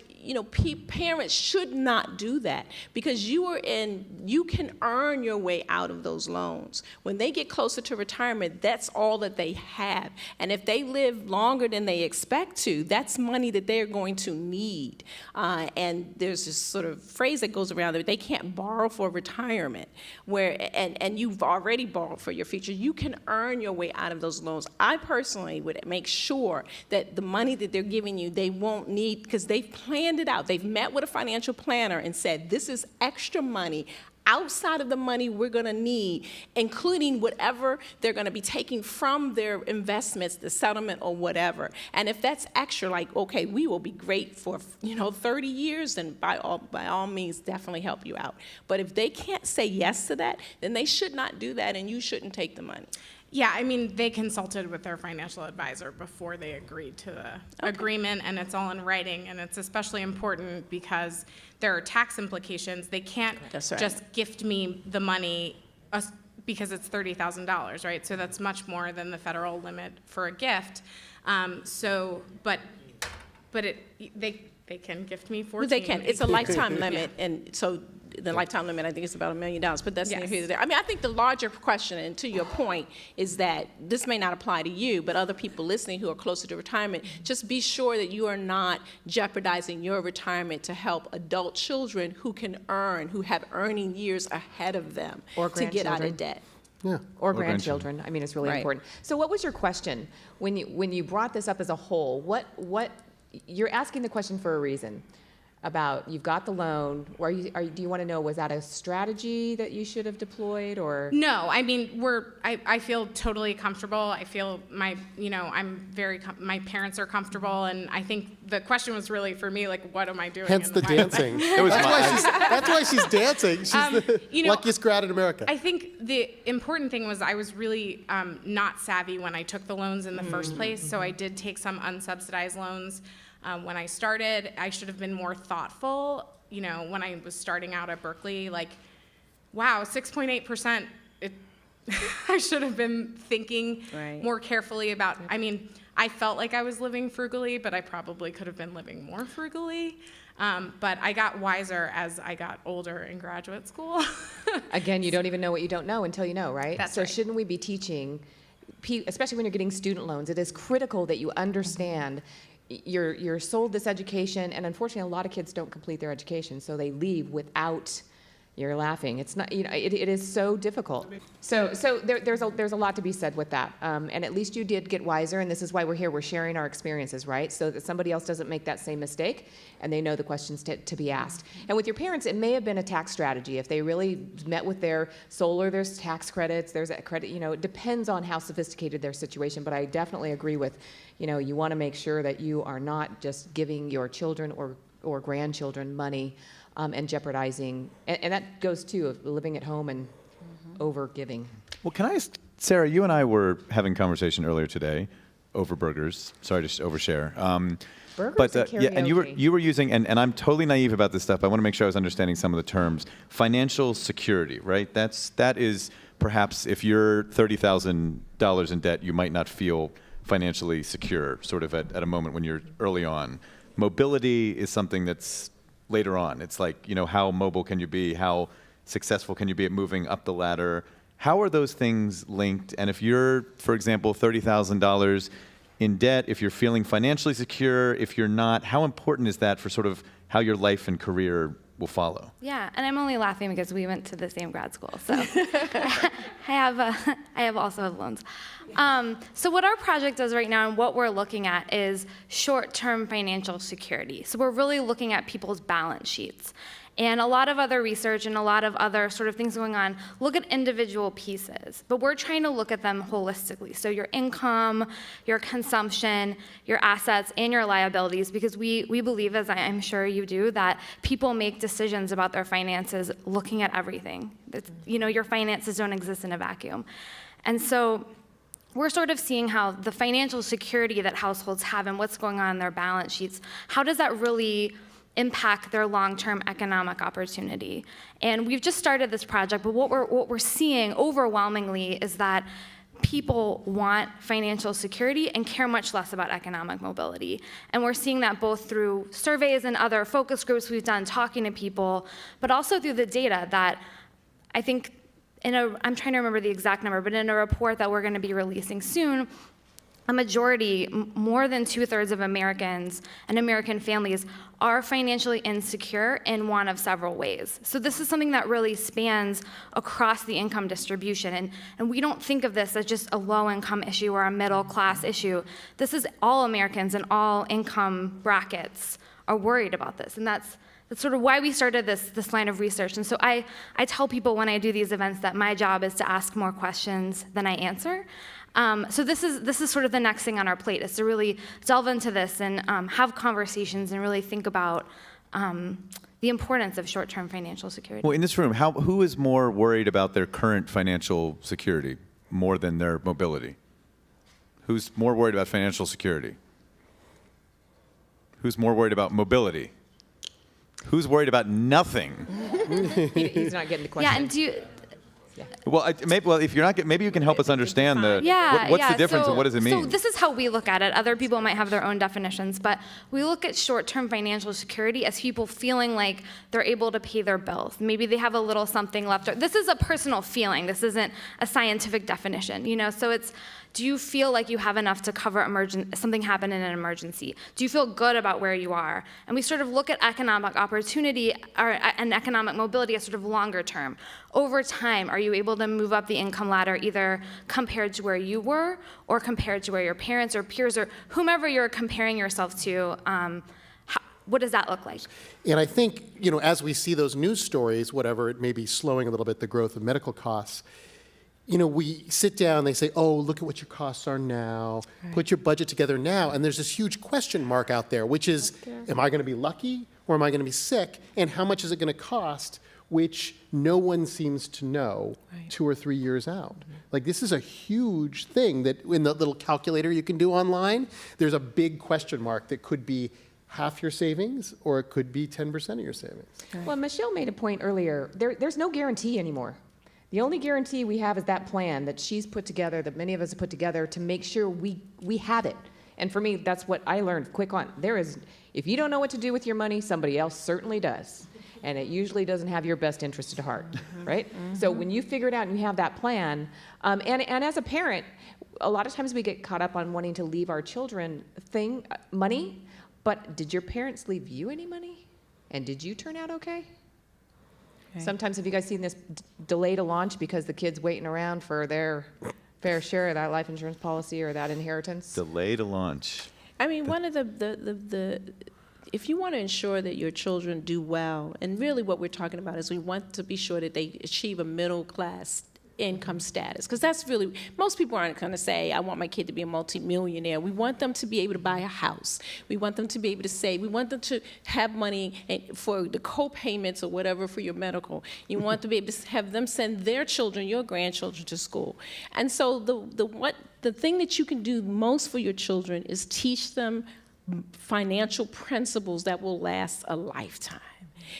S10: parents should not do that because you can earn your way out of those loans. When they get closer to retirement, that's all that they have. And if they live longer than they expect to, that's money that they're going to need. And there's this sort of phrase that goes around that they can't borrow for retirement, and you've already borrowed for your future. You can earn your way out of those loans. I personally would make sure that the money that they're giving you, they won't need, because they've planned it out. They've met with a financial planner and said, this is extra money outside of the money we're going to need, including whatever they're going to be taking from their investments, the settlement or whatever. And if that's extra, like, okay, we will be great for 30 years, then by all means, definitely help you out. But if they can't say yes to that, then they should not do that, and you shouldn't take the money.
S13: Yeah, I mean, they consulted with their financial advisor before they agreed to the agreement, and it's all in writing, and it's especially important because there are tax implications. They can't just gift me the money because it's $30,000, right? So that's much more than the federal limit for a gift. They can gift me $14
S10: They can.
S13: million.
S10: It's a lifetime limit, and so the lifetime limit, I think, is about $1 million, but that's neither here nor there. I mean, I think the larger question, and to your point, is that this may not apply to you, but other people listening who are closer to retirement, just be sure that you are not jeopardizing your retirement to help adult children who have earning years ahead of them to get out of debt.
S4: Yeah.
S11: Or grandchildren. I mean, it's really
S10: Right.
S11: important. So what was your question when you brought this up as a whole? What you're asking the question for a reason about you've got the loan. Do you want to know, was that a strategy that you should have deployed, or?
S13: No, I mean, I feel totally comfortable. I feel my parents are comfortable, and I think the question was really for me, like, what am I doing?
S4: Hence the dancing. That's why she's dancing. She's the luckiest grad in America.
S13: I think the important thing was I was really not savvy when I took the loans in the first place, so I did take some unsubsidized loans. When I started, I should have been more thoughtful. When I was starting out at Berkeley, like, wow, 6.8%. I should have been thinking more carefully about. I mean, I felt like I was living frugally, but I probably could have been living more frugally. But I got wiser as I got older in graduate school.
S11: Again, you don't even know what you don't know until you know, right?
S13: That's
S11: so
S13: right.
S11: Shouldn't we be teaching, especially when you're getting student loans, it is critical that you understand you're sold this education, and unfortunately a lot of kids don't complete their education, so they leave without. You're laughing. It's not, it is so difficult. So there's a lot to be said with that. And at least you did get wiser, and this is why we're here. We're sharing our experiences, right? So that somebody else doesn't make that same mistake, and they know the questions to be asked. And with your parents, it may have been a tax strategy. If they really met with their solar, there's tax credits, there's a credit, it depends on how sophisticated their situation, but I definitely agree with, you want to make sure that you are not just giving your children or grandchildren money and jeopardizing, and that goes too, of living at home and over-giving.
S5: Well, can I ask, Sarah, you and I were having a conversation earlier today over burgers. Sorry to overshare.
S11: Burgers and karaoke.
S5: Yeah, and you were using, and I'm totally naive about this stuff, but I want to make sure I was understanding some of the terms. Financial security, right? That is perhaps if you're $30,000 in debt, you might not feel financially secure, sort of at a moment when you're early on. Mobility is something that's later on. It's like, how mobile can you be? How successful can you be at moving up the ladder? How are those things linked? And if you're, for example, $30,000 in debt, if you're feeling financially secure, if you're not, how important is that for sort of how your life and career will follow?
S12: Yeah, and I'm only laughing because we went to the same grad school, so I also have loans. So what our project does right now and what we're looking at is short-term financial security. So we're really looking at people's balance sheets. And a lot of other research and a lot of other sort of things going on look at individual pieces, but we're trying to look at them holistically. So your income, your consumption, your assets, and your liabilities, because we believe, as I'm sure you do, that people make decisions about their finances looking at everything. Your finances don't exist in a vacuum. And so we're sort of seeing how the financial security that households have and what's going on in their balance sheets, how does that really impact their long-term economic opportunity? And we've just started this project, but what we're seeing overwhelmingly is that people want financial security and care much less about economic mobility. And we're seeing that both through surveys and other focus groups we've done talking to people, but also through the data that I think I'm trying to remember the exact number, but in a report that we're going to be releasing soon, a majority, more than 2/3 of Americans and American families are financially insecure in one of several ways. So this is something that really spans across the income distribution. And we don't think of this as just a low-income issue or a middle-class issue. This is all Americans and all income brackets are worried about this. And that's sort of why we started this line of research. And so I tell people when I do these events that my job is to ask more questions than I answer. So this is sort of the next thing on our plate, is to really delve into this and have conversations and really think about the importance of short-term financial security.
S5: Well, in this room, who is more worried about their current financial security more than their mobility? Who's more worried about financial security? Who's more worried about mobility? Who's worried about nothing?
S11: He's not getting the question.
S12: Yeah, and do you...
S5: Well, if you're not, maybe you can help us understand what's the difference and what does it mean?
S12: So this is how we look at it. Other people might have their own definitions, but we look at short-term financial security as people feeling like they're able to pay their bills. Maybe they have a little something left. This is a personal feeling. This isn't a scientific definition, So it's, do you feel like you have enough to cover something happen in an emergency? Do you feel good about where you are? And we sort of look at economic opportunity and economic mobility as sort of longer term. Over time, are you able to move up the income ladder either compared to where you were or compared to where your parents or peers or whomever you're comparing yourself to? What does that look like?
S4: And I think, as we see those news stories, whatever it may be slowing a little bit the growth of medical costs, we sit down, they say, oh, look at what your costs are now, put your budget together now, and there's this huge question mark out there, which is, am I going to be lucky or am I going to be sick, and how much is it going to cost, which no one seems to know 2 or 3 years out. Like, this is a huge thing that in the little calculator you can do online, there's a big question mark that could be half your savings or it could be 10% of your savings.
S11: Well, Michelle made a point earlier. There's no guarantee anymore. The only guarantee we have is that plan that she's put together, that many of us have put together to make sure we have it. And for me, that's what I learned quick on. If you don't know what to do with your money, somebody else certainly does. And it usually doesn't have your best interest at heart, right? So when you figure it out and you have that plan, and as a parent, a lot of times we get caught up on wanting to leave our children money, but did your parents leave you any money? And did you turn out okay? Sometimes have you guys seen this delay to launch because the kid's waiting around for their fair share of that life insurance policy or that inheritance?
S5: Delay to launch.
S10: I mean, one of the if you want to ensure that your children do well, and really what we're talking about is we want to be sure that they achieve a middle class income status, because that's really, most people aren't going to say, I want my kid to be a multimillionaire. We want them to be able to buy a house. We want them to be able to save. We want them to have money for the co-payments or whatever for your medical. You want to be able to have them send their children, your grandchildren, to school. And so the thing that you can do most for your children is teach them financial principles that will last a lifetime.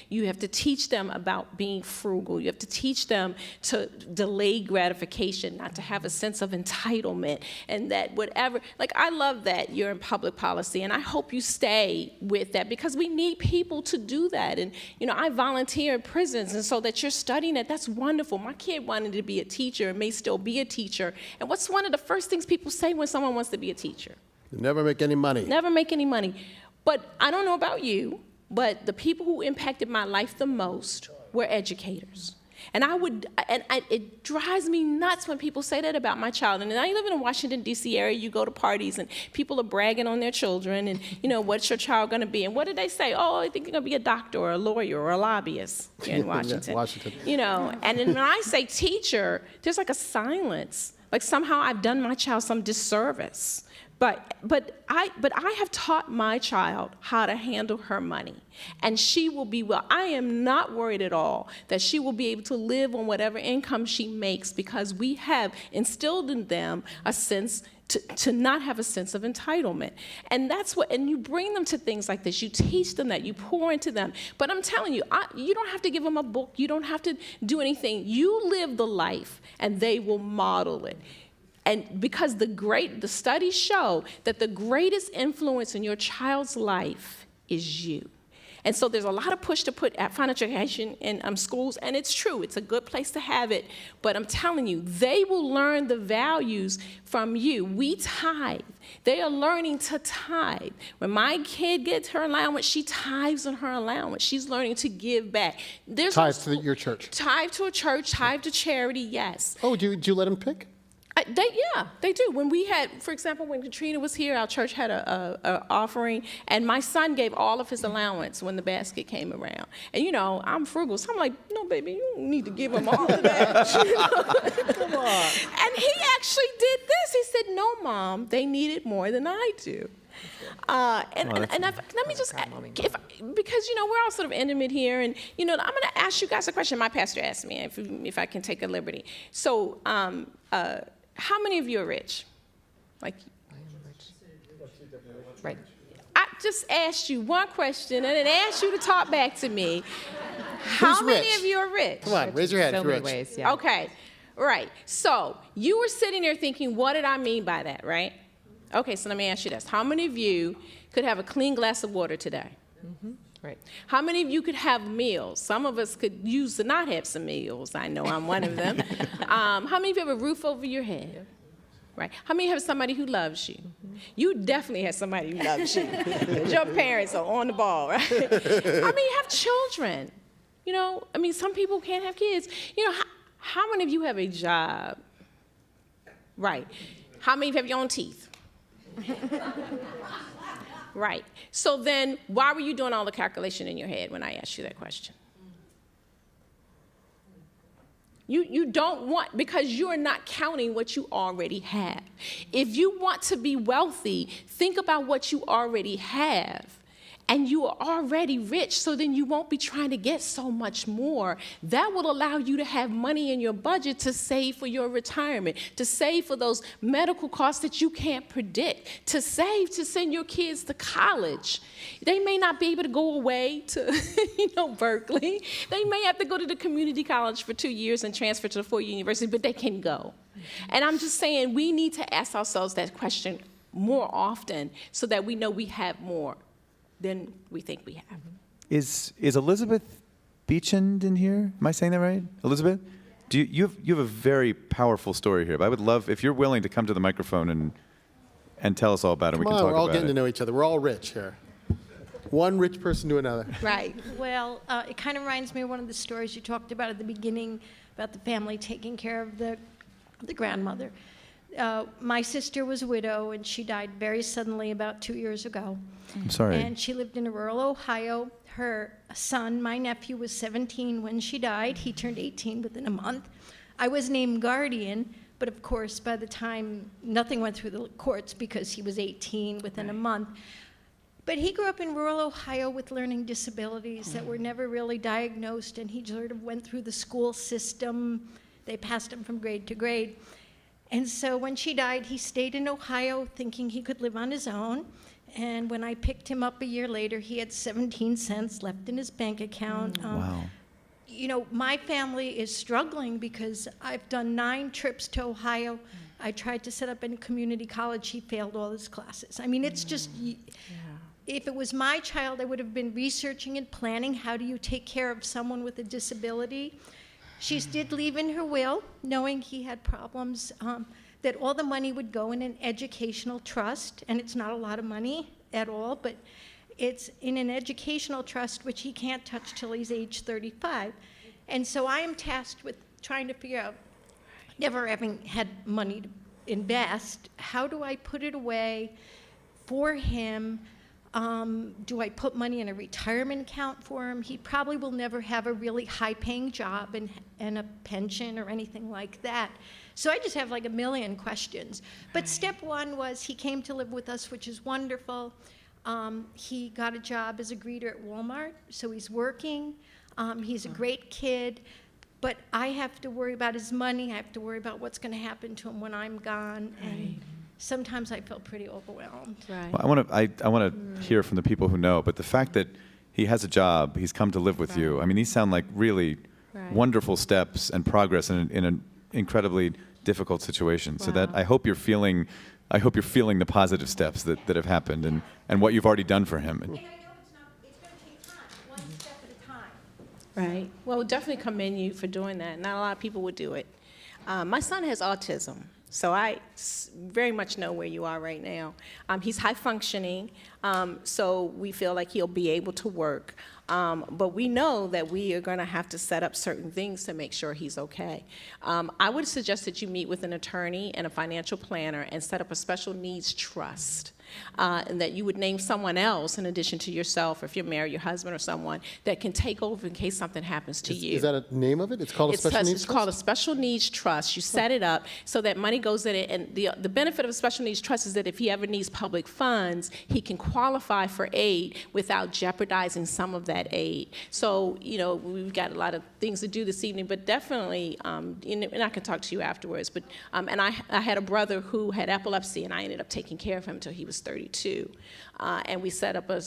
S10: You have to teach them about being frugal. You have to teach them to delay gratification, not to have a sense of entitlement, and that whatever, like, I love that you're in public policy, and I hope you stay with that, because we need people to do that. And, I volunteer in prisons, and so that you're studying it, that's wonderful. My kid wanted to be a teacher and may still be a teacher. And what's one of the first things people say when someone wants to be a teacher?
S4: You never make any money.
S10: Never make any money. But I don't know about you, but the people who impacted my life the most were educators. And it drives me nuts when people say that about my child. And I live in the Washington, D.C. area. You go to parties, and people are bragging on their children, and, what's your child going to be? And what do they say? Oh, I think you're going to be a doctor or a lawyer or a lobbyist here in Washington. And then when I say teacher, there's like a silence. Like somehow I've done my child some disservice. But I have taught my child how to handle her money, and she will be well. I am not worried at all that she will be able to live on whatever income she makes, because we have instilled in them a sense to not have a sense of entitlement. And and you bring them to things like this. You teach them that, you pour into them. But I'm telling you, you don't have to give them a book. You don't have to do anything. You live the life, and they will model it. And because the studies show that the greatest influence in your child's life is you. And so there's a lot of push to put financial education in schools, and it's true. It's a good place to have it. But I'm telling you, they will learn the values from you. We tithe. They are learning to tithe. When my kid gets her allowance, she tithes on her allowance. She's learning to give back.
S4: Tithe to your church.
S10: Tithe to a church, tithe to charity, yes.
S4: Oh, do you let them pick?
S10: They do. When we had, for example, when Katrina was here, our church had a offering, and my son gave all of his allowance when the basket came around. And I'm frugal, so I'm like, no, baby, you don't need to give him all of that. Come on. And he actually did this. He said, no, Mom, they need it more than I do. Let me just, because we're all sort of intimate here, and I'm going to ask you guys a question. My pastor asked me if I can take a liberty. So, how many of you are rich? Like, I am rich. Right. I just asked you one question and then asked you to talk back to me. How many of you are rich?
S4: Come on, raise your hand.
S11: So
S4: if you're
S11: many
S4: rich.
S11: ways, yeah.
S10: Okay, right. So you were sitting there thinking, what did I mean by that, right? Okay, so let me ask you this. How many of you could have a clean glass of water today?
S11: Mm-hmm. Right.
S10: How many of you could have meals? Some of us could use to not have some meals. I know I'm one of them. How many of you have a roof over your head? Yeah. Right. How many have somebody who loves you? Mm-hmm. You definitely have somebody who loves you. Your parents are on the ball, right? How many have children? Some people can't have kids. How many of you have a job? Right. How many of you have your own teeth? Right. So then, why were you doing all the calculation in your head when I asked you that question? You don't want, because you're not counting what you already have. If you want to be wealthy, think about what you already have. And you are already rich, so then you won't be trying to get so much more. That will allow you to have money in your budget to save for your retirement, to save for those medical costs that you can't predict, to save to send your kids to college. They may not be able to go away to, Berkeley. They may have to go to the community college for 2 years and transfer to the 4-year university, but they can go. And I'm just saying, we need to ask ourselves that question more often so that we know we have more than we think we have.
S5: Is Elizabeth Beechand in here? Am I saying that right? Elizabeth? Do you have a very powerful story here, but I would love, if you're willing to come to the microphone and tell us all about it,
S4: Come
S5: we can
S4: on,
S5: talk
S4: we're all
S5: about
S4: getting
S5: it.
S4: to know each other. We're all rich here. One rich person to another.
S10: Right.
S14: Well, it kind of reminds me of one of the stories you talked about at the beginning about the family taking care of the grandmother. My sister was a widow, and she died very suddenly about 2 years ago.
S5: I'm sorry.
S14: And she lived in rural Ohio. Her son, my nephew, was 17 when she died. He turned 18 within a month. I was named guardian, but of course, by the time, nothing went through the courts because he was 18 within a month. But he grew up in rural Ohio with learning disabilities that were never really diagnosed, and he sort of went through the school system. They passed him from grade to grade. And so when she died, he stayed in Ohio thinking he could live on his own. And when I picked him up a year later, he had 17 cents left in his bank account.
S5: Wow.
S14: My family is struggling because I've done 9 trips to Ohio. I tried to set up in a community college. He failed all his classes. It's just, if it was my child, I would have been researching and planning how do you take care of someone with a disability. She did leave in her will, knowing he had problems, that all the money would go in an educational trust, and it's not a lot of money at all, but it's in an educational trust which he can't touch till he's age 35. And so I am tasked with trying to figure out, never having had money to invest, how do I put it away for him? Do I put money in a retirement account for him? He probably will never have a really high-paying job and a pension or anything like that. So I just have like a million questions. But step one was he came to live with us, which is wonderful. He got a job as a greeter at Walmart, so he's working. He's a great kid. But I have to worry about his money. I have to worry about what's going to happen to him when I'm gone. And sometimes I feel pretty overwhelmed.
S10: Right.
S5: Well, I want to hear from the people who know, but the fact that he has a job, he's come to live with you. These sound like really wonderful steps and progress in an incredibly difficult situation. So that I hope you're feeling the positive steps that have happened and what you've already done for him.
S14: And I know it's going to take time, one step at a time.
S10: Right. Well, definitely commend you for doing that. Not a lot of people would do it. My son has autism, so I very much know where you are right now. He's high functioning, so we feel like he'll be able to work. But we know that we are going to have to set up certain things to make sure he's okay. I would suggest that you meet with an attorney and a financial planner and set up a special needs trust. And that you would name someone else in addition to yourself, or if you're married, your husband or someone, that can take over in case something happens to you.
S4: Is that a name of it? It's called a special needs
S10: It's
S4: trust?
S10: called a special needs trust. You set it up so that money goes in it, and the benefit of a special needs trust is that if he ever needs public funds, he can qualify for aid without jeopardizing some of that aid. So, we've got a lot of things to do this evening, but definitely, and I can talk to you afterwards, but, and I had a brother who had epilepsy, and I ended up taking care of him until he was 32. And we set up a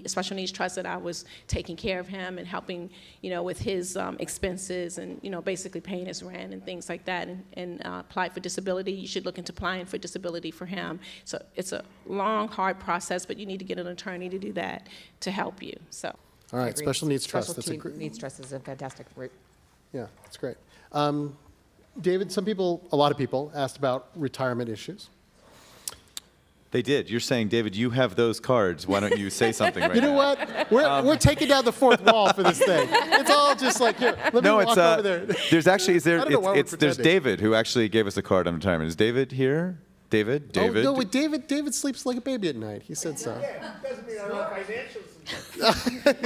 S10: special needs trust that I was taking care of him and helping, with his expenses and, basically paying his rent and things like that, and applied for disability. You should look into applying for disability for him. So it's a long, hard process, but you need to get an attorney to do that to help you. So.
S4: All right, special needs trust.
S11: Special
S4: That's a great.
S11: needs trust is a fantastic route.
S4: Yeah, that's great. David, a lot of people asked about retirement issues.
S5: They did. You're saying, David, you have those cards. Why don't you say something right now?
S4: You know what? We're taking down the fourth wall for this thing. It's all just like, here, let me walk over there.
S5: There's actually, there's
S4: pretending.
S5: David who actually gave us a card on retirement. Is David here? David?
S4: Oh, no, wait, David sleeps like a baby at night. He said so.
S15: Doesn't mean I don't financial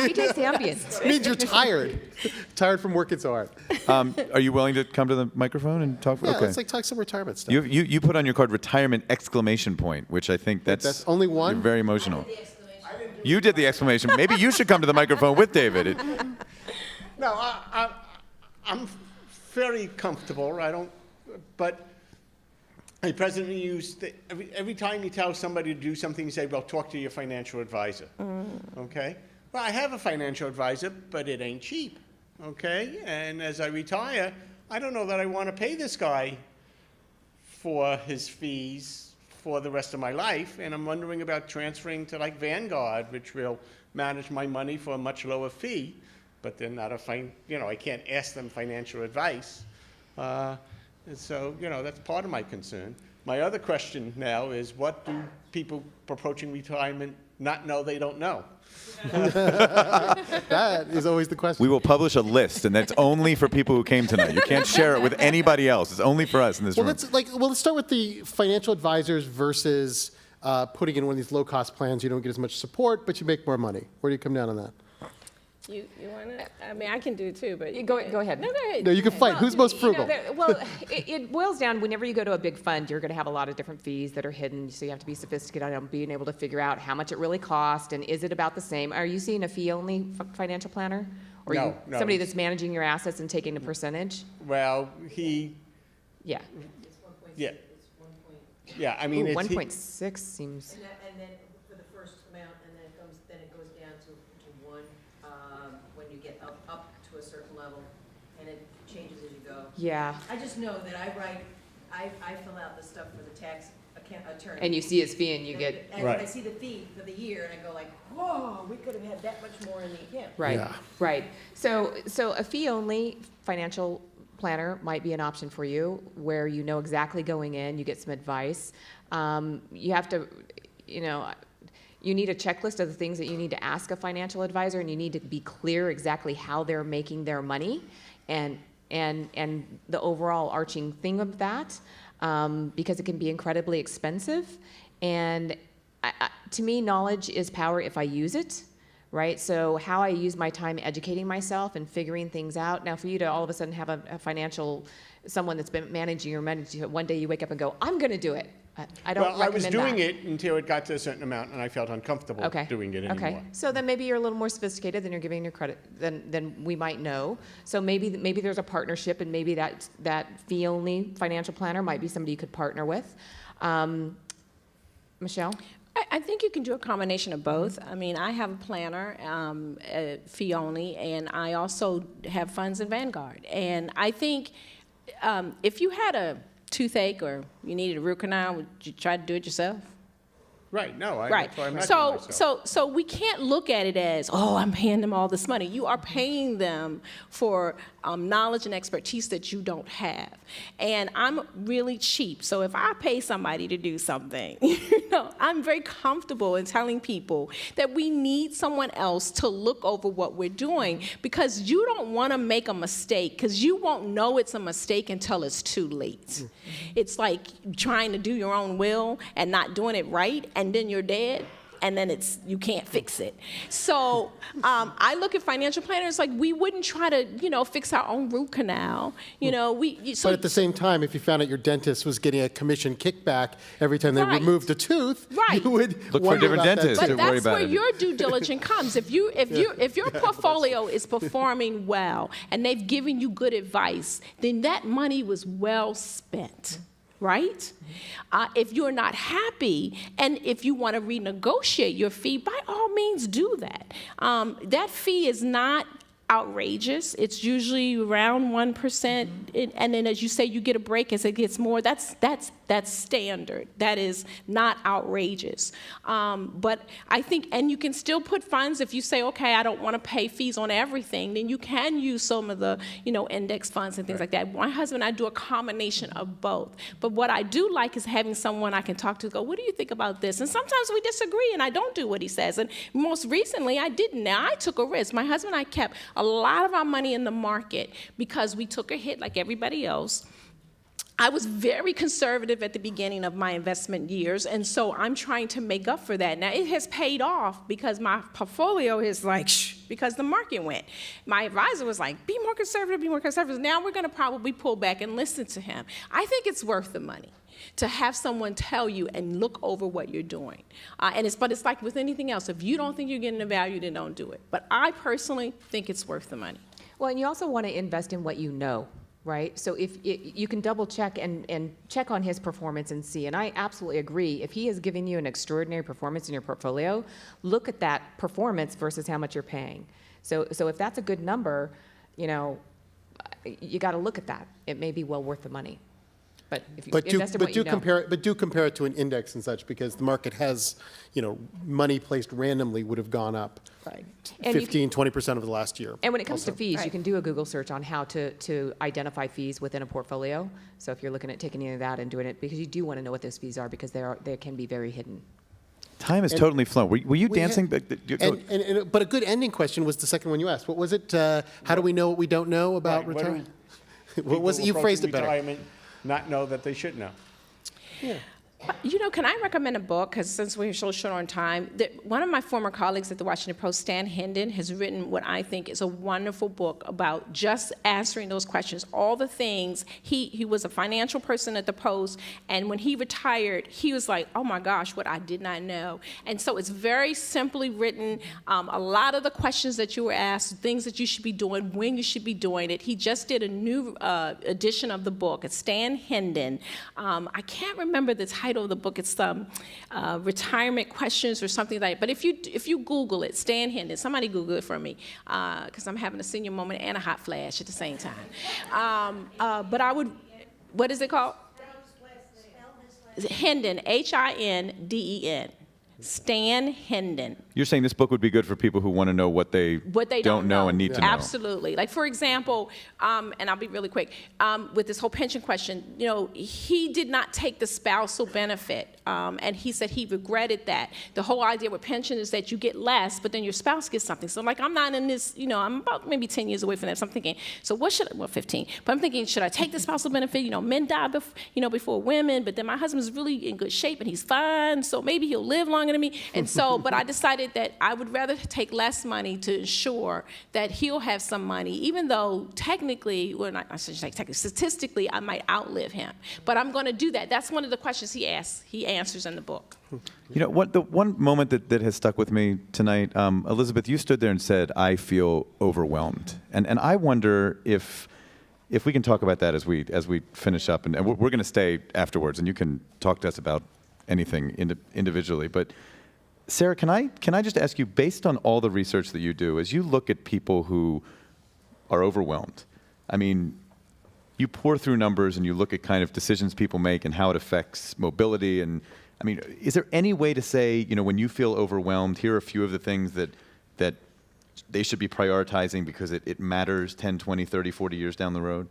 S11: He takes Ambien.
S4: It means you're tired. Tired from working so hard.
S5: Are you willing to come to the microphone and talk?
S4: Yeah,
S5: Okay.
S4: let's talk some retirement stuff.
S5: You put on your card retirement exclamation point, which I think that's
S4: only one?
S5: You're very emotional. You did the exclamation. Maybe you should come to the microphone with David.
S15: No, I'm very comfortable. But the president used every time you tell somebody to do something, you say, well, talk to your financial advisor. Okay? Well, I have a financial advisor, but it ain't cheap. Okay? And as I retire, I don't know that I want to pay this guy for his fees for the rest of my life. And I'm wondering about transferring to like Vanguard, which will manage my money for a much lower fee. But they're not I can't ask them financial advice. And so, that's part of my concern. My other question now is, what do people approaching retirement not know they don't know?
S4: That is always the question.
S5: We will publish a list, and that's only for people who came tonight. You can't share it with anybody else. It's only for us in this room.
S4: Let's start with the financial advisors versus putting in one of these low-cost plans. You don't get as much support, but you make more money. Where do you come down on that?
S10: You want to? I mean, I can do it too, but
S11: Go ahead.
S10: No, go ahead.
S4: No, you can fight. Who's most frugal?
S11: It boils down, whenever you go to a big fund, you're going to have a lot of different fees that are hidden, so you have to be sophisticated on being able to figure out how much it really costs, and is it about the same? Are you seeing a fee-only financial planner? Or
S15: No,
S11: somebody that's managing your assets and taking a percentage?
S15: Well,
S11: Yeah.
S15: Yeah, I mean,
S11: Ooh,
S15: it's
S11: 1.6 seems.
S16: And then for the first amount, and then it goes down to one when you get up to a certain level, and it changes as you go.
S11: Yeah.
S16: I just know that I fill out the stuff for the tax attorney.
S11: And you see his fee and you get.
S16: And I see the fee for the year, and I go like, whoa, we could have had that much more in the account.
S11: Right,
S4: Yeah.
S11: right. So a fee-only financial planner might be an option for you, where you know exactly going in, you get some advice. You have to, you need a checklist of the things that you need to ask a financial advisor, and you need to be clear exactly how they're making their money, and the overall arching thing of that, because it can be incredibly expensive. And to me, knowledge is power if I use it. Right? So how I use my time educating myself and figuring things out. Now, for you to all of a sudden have a financial, someone that's been managing your money, one day you wake up and go, I'm going to do it. I don't recommend that.
S15: I was doing it until it got to a certain amount, and I felt uncomfortable doing it anymore.
S11: Okay. So then maybe you're a little more sophisticated than you're giving your credit than we might know. So maybe there's a partnership, and maybe that fee-only financial planner might be somebody you could partner with. Michelle?
S10: I think you can do a combination of both. I mean, I have a planner, fee only, and I also have funds in Vanguard. And I think if you had a toothache or you needed a root canal, would you try to do it yourself?
S15: Right. No.
S10: Right. So we can't look at it as, oh, I'm paying them all this money. You are paying them for knowledge and expertise that you don't have. And I'm really cheap, so if I pay somebody to do something, I'm very comfortable in telling people that we need someone else to look over what we're doing, because you don't want to make a mistake, because you won't know it's a mistake until it's too late. It's like trying to do your own will and not doing it right, and then you're dead. And then you can't fix it. So I look at financial planners like we wouldn't try to, fix our own root canal. But
S4: at the same time, if you found out your dentist was getting a commission kickback every time they removed a tooth, you would
S5: look for a different dentist to worry
S10: But that's
S5: about
S10: where
S5: it.
S10: your due diligence comes. If your portfolio is performing well and they've given you good advice, then that money was well spent. Right? If you're not happy, and if you want to renegotiate your fee, by all means do that. That fee is not outrageous. It's usually around 1%, and then as you say, you get a break as it gets more. That's standard. That is not outrageous. But I think, and you can still put funds if you say, okay, I don't want to pay fees on everything, then you can use some of the, index funds and things like that. My husband and I do a combination of both. But what I do like is having someone I can talk to, go, what do you think about this? And sometimes we disagree and I don't do what he says. And most recently I didn't. Now I took a risk. My husband and I kept a lot of our money in the market because we took a hit like everybody else. I was very conservative at the beginning of my investment years, and so I'm trying to make up for that. Now, it has paid off because my portfolio is like, because the market went. My advisor was like, be more conservative, be more conservative. Now we're going to probably pull back and listen to him. I think it's worth the money to have someone tell you and look over what you're doing. But it's like with anything else. If you don't think you're getting the value, then don't do it. But I personally think it's worth the money.
S11: Well, and you also want to invest in what you know. Right? So if you can double check and check on his performance and see, and I absolutely agree, if he is giving you an extraordinary performance in your portfolio, look at that performance versus how much you're paying. So if that's a good number, you got to look at that. It may be well worth the money. But if you invest in what you know.
S4: do compare it to an index and such, because the market has, money placed randomly would have gone up.
S10: Right.
S4: 15, 20% over the last year.
S11: And when it comes to fees, you can do a Google search on how to identify fees within a portfolio. So if you're looking at taking any of that and doing it, because you do want to know what those fees are, because they can be very hidden.
S5: Time has totally flown. Were you dancing?
S4: But a good ending question was the second one you asked. What was it? How do we know what we don't know about retirement? What was it? You phrased it better.
S15: Not know that they should know.
S4: Yeah.
S10: Can I recommend a book? Because since we're so short on time, one of my former colleagues at the Washington Post, Stan Hendon, has written what I think is a wonderful book about just answering those questions. All the things, he was a financial person at the Post, and when he retired, he was like, oh my gosh, what I did not know. And so it's very simply written. A lot of the questions that you were asked, things that you should be doing, when you should be doing it. He just did a new edition of the book. It's Stan Hendon. I can't remember the title of the book. It's retirement questions or something like that. But if you Google it, Stan Hendon, somebody Google it for me, because I'm having a senior moment and a hot flash at the same time. But I would, what is it called? Hendon, H-I-N-D-E-N. Stan Hendon.
S5: You're saying this book would be good for people who want to know what they don't know and need to know.
S10: Absolutely. Like, for example, and I'll be really quick, with this whole pension question, he did not take the spousal benefit, and he said he regretted that. The whole idea with pension is that you get less, but then your spouse gets something. So, like, I'm not in this, I'm about maybe 10 years away from that. So I'm thinking, 15. But I'm thinking, should I take the spousal benefit? Men die before women, but then my husband's really in good shape and he's fine, so maybe he'll live longer than me. And so, but I decided that I would rather take less money to ensure that he'll have some money, even though technically, I shouldn't say technically, statistically, I might outlive him. But I'm going to do that. That's one of the questions he answers in the book.
S5: The one moment that has stuck with me tonight, Elizabeth, you stood there and said, I feel overwhelmed. And I wonder if we can talk about that as we finish up, and we're going to stay afterwards, and you can talk to us about anything individually. But Sarah, can I just ask you, based on all the research that you do, as you look at people who are overwhelmed, I mean, you pour through numbers and you look at kind of decisions people make and how it affects mobility, and I mean, is there any way to say, when you feel overwhelmed, here are a few of the things that they should be prioritizing because it matters 10, 20, 30, 40 years down the road?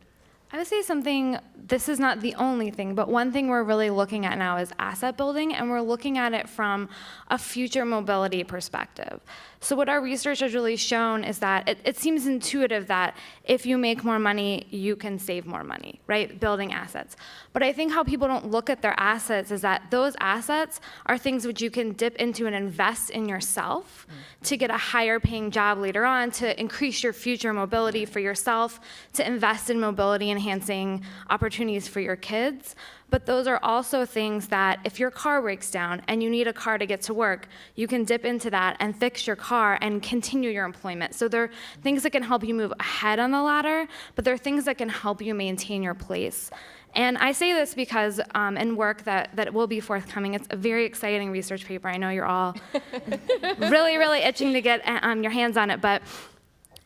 S12: I would say something, this is not the only thing, but one thing we're really looking at now is asset building, and we're looking at it from a future mobility perspective. So what our research has really shown is that it seems intuitive that if you make more money, you can save more money, right? Building assets. But I think how people don't look at their assets is that those assets are things which you can dip into and invest in yourself to get a higher paying job later on, to increase your future mobility for yourself, to invest in mobility enhancing opportunities for your kids. But those are also things that if your car breaks down and you need a car to get to work, you can dip into that and fix your car and continue your employment. So there are things that can help you move ahead on the ladder, but there are things that can help you maintain your place. And I say this because in work that will be forthcoming, it's a very exciting research paper. I know you're all really, really itching to get your hands on it, but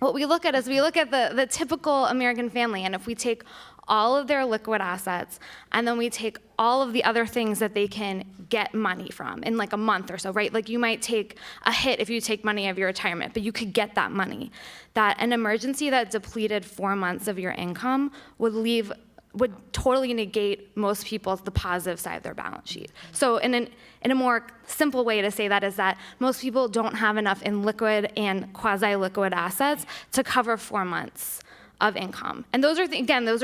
S12: what we look at is we look at the typical American family, and if we take all of their liquid assets, and then we take all of the other things that they can get money from in like a month or so, right? Like you might take a hit if you take money out of your retirement, but you could get that money. That an emergency that depleted 4 months of your income would totally negate most people's the positive side of their balance sheet. So in a more simple way to say that is that most people don't have enough in liquid and quasi-liquid assets to cover 4 months of income. And those are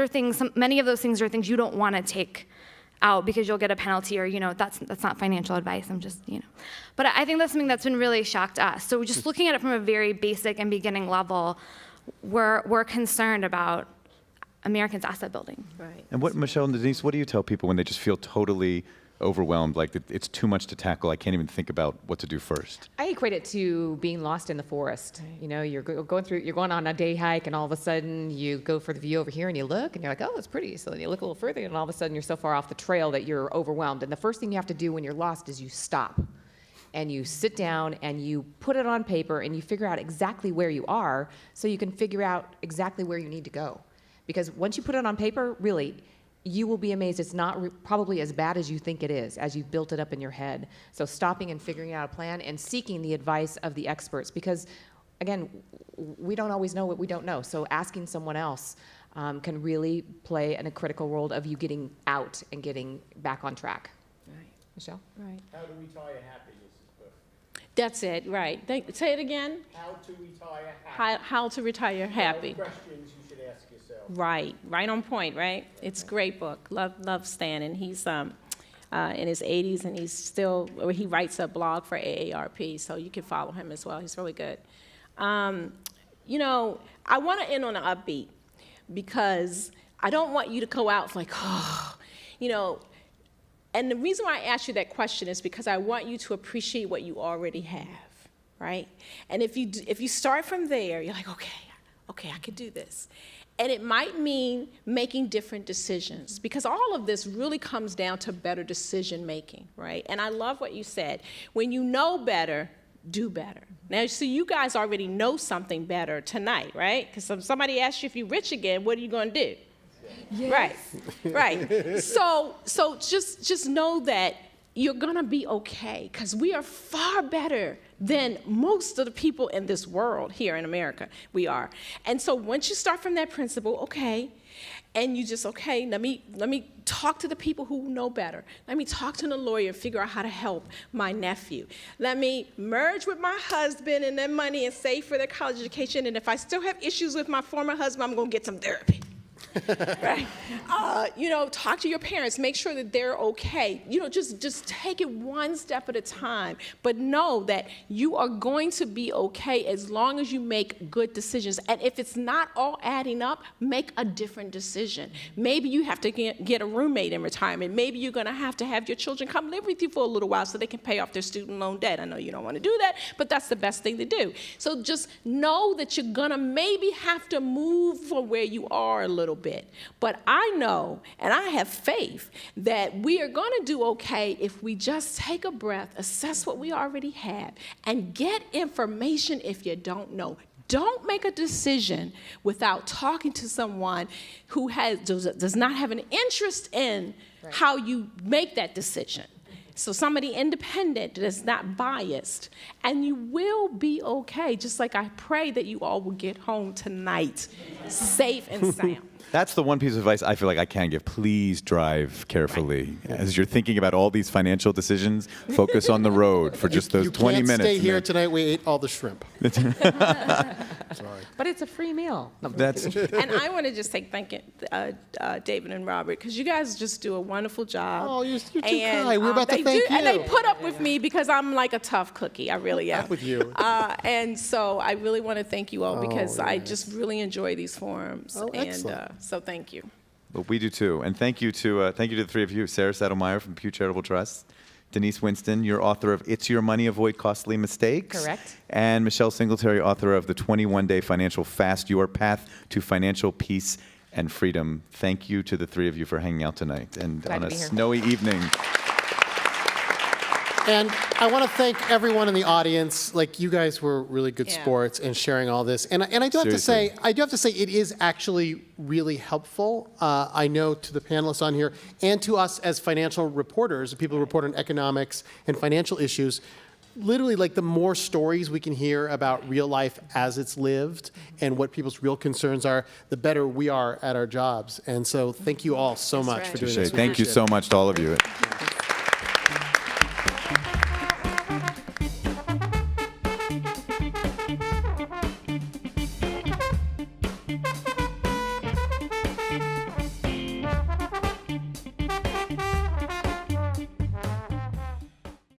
S12: things, many of those things are things you don't want to take out because you'll get a penalty, or that's not financial advice. I'm just But I think that's something that's been really shocked us. So just looking at it from a very basic and beginning level, we're concerned about Americans' asset building.
S6: Right.
S5: And Michelle and Denise, what do you tell people when they just feel totally overwhelmed, like it's too much to tackle, I can't even think about what to do first?
S11: I equate it to being lost in the forest. You're going on a day hike, and all of a sudden you go for the view over here, and you look, and you're like, oh, it's pretty. So then you look a little further, and all of a sudden you're so far off the trail that you're overwhelmed. And the first thing you have to do when you're lost is you stop, and you sit down, and you put it on paper, and you figure out exactly where you are, so you can figure out exactly where you need to go. Because once you put it on paper, really, you will be amazed. It's not probably as bad as you think it is, as you've built it up in your head. So stopping and figuring out a plan and seeking the advice of the experts, because again, we don't always know what we don't know. So asking someone else can really play a critical role of you getting out and getting back on track.
S6: Right.
S11: Michelle?
S6: Right.
S15: How to retire happiness is perfect.
S10: That's it, right. Say it again.
S15: How to retire happy.
S10: How to retire happy.
S15: Questions you should ask yourself.
S10: Right on point, right? It's a great book. Love Stan, and he's in his 80s, and he writes a blog for AARP, so you can follow him as well. He's really good. I want to end on an upbeat because I don't want you to go out like, and the reason why I asked you that question is because I want you to appreciate what you already have, right? And if you start from there, you're like, okay, I can do this. And it might mean making different decisions, because all of this really comes down to better decision making, right? And I love what you said. When you know better, do better. Now, so you guys already know something better tonight, right? Because if somebody asks you if you're rich again, what are you going to do? Yes. Right. So just know that you're going to be okay, because we are far better than most of the people in this world here in America. We are. And so once you start from that principle, okay, and you just, okay, let me talk to the people who know better. Let me talk to the lawyer and figure out how to help my nephew. Let me merge with my husband and their money and save for their college education. And if I still have issues with my former husband, I'm going to get some therapy. Right? Talk to your parents. Make sure that they're okay. Just take it one step at a time. But know that you are going to be okay as long as you make good decisions. And if it's not all adding up, make a different decision. Maybe you have to get a roommate in retirement. Maybe you're going to have your children come live with you for a little while so they can pay off their student loan debt. I know you don't want to do that, but that's the best thing to do. So just know that you're going to maybe have to move from where you are a little bit. But I know, and I have faith, that we are going to do okay if we just take a breath, assess what we already have, and get information if you don't know. Don't make a decision without talking to someone who does not have an interest in how you make that decision. So somebody independent that's not biased, and you will be okay, just like I pray that you all will get home tonight safe and sound.
S5: That's the one piece of advice I feel like I can give. Please drive carefully. As you're thinking about all these financial decisions, focus on the road for just those 20 minutes.
S4: You can't stay here tonight. We ate all the shrimp. Sorry.
S11: But it's a free meal. No,
S5: That's
S10: And I want to just say thank you, David and Robert, because you guys just do a wonderful job.
S4: Oh, you're too
S10: And,
S4: kind. We're about to
S10: they
S4: thank
S10: do, And they
S4: you.
S10: put up with me because I'm like a tough cookie. I really am.
S4: Not with you.
S10: And so I really want to thank you all because I
S4: nice.
S10: just really enjoy these forums.
S4: Oh,
S10: and
S4: excellent.
S10: so thank you.
S5: Well, we do too. And thank you to the three of you. Sarah Saddlemeyer from Pew Charitable Trust, Denise Winston, you're author of It's Your Money, Avoid Costly Mistakes.
S11: Correct.
S5: And Michelle Singletary, author of the 21-Day Financial Fast, Your Path to Financial Peace and Freedom. Thank you to the three of you for hanging out tonight and
S11: Glad
S5: on
S11: to
S5: a
S11: be here.
S5: snowy evening.
S4: And I want to thank everyone in the audience. Like, you guys were really good
S10: Yeah.
S4: sports and sharing all this. And I do have to say, it is actually really helpful. I know to the panelists on here and to us as financial reporters, people who report on economics and financial issues. Literally, like, the more stories we can hear about real life as it's lived and what people's real concerns are, the better we are at our jobs. And so, thank you all so much for doing this.
S5: Thank you so much to all of you.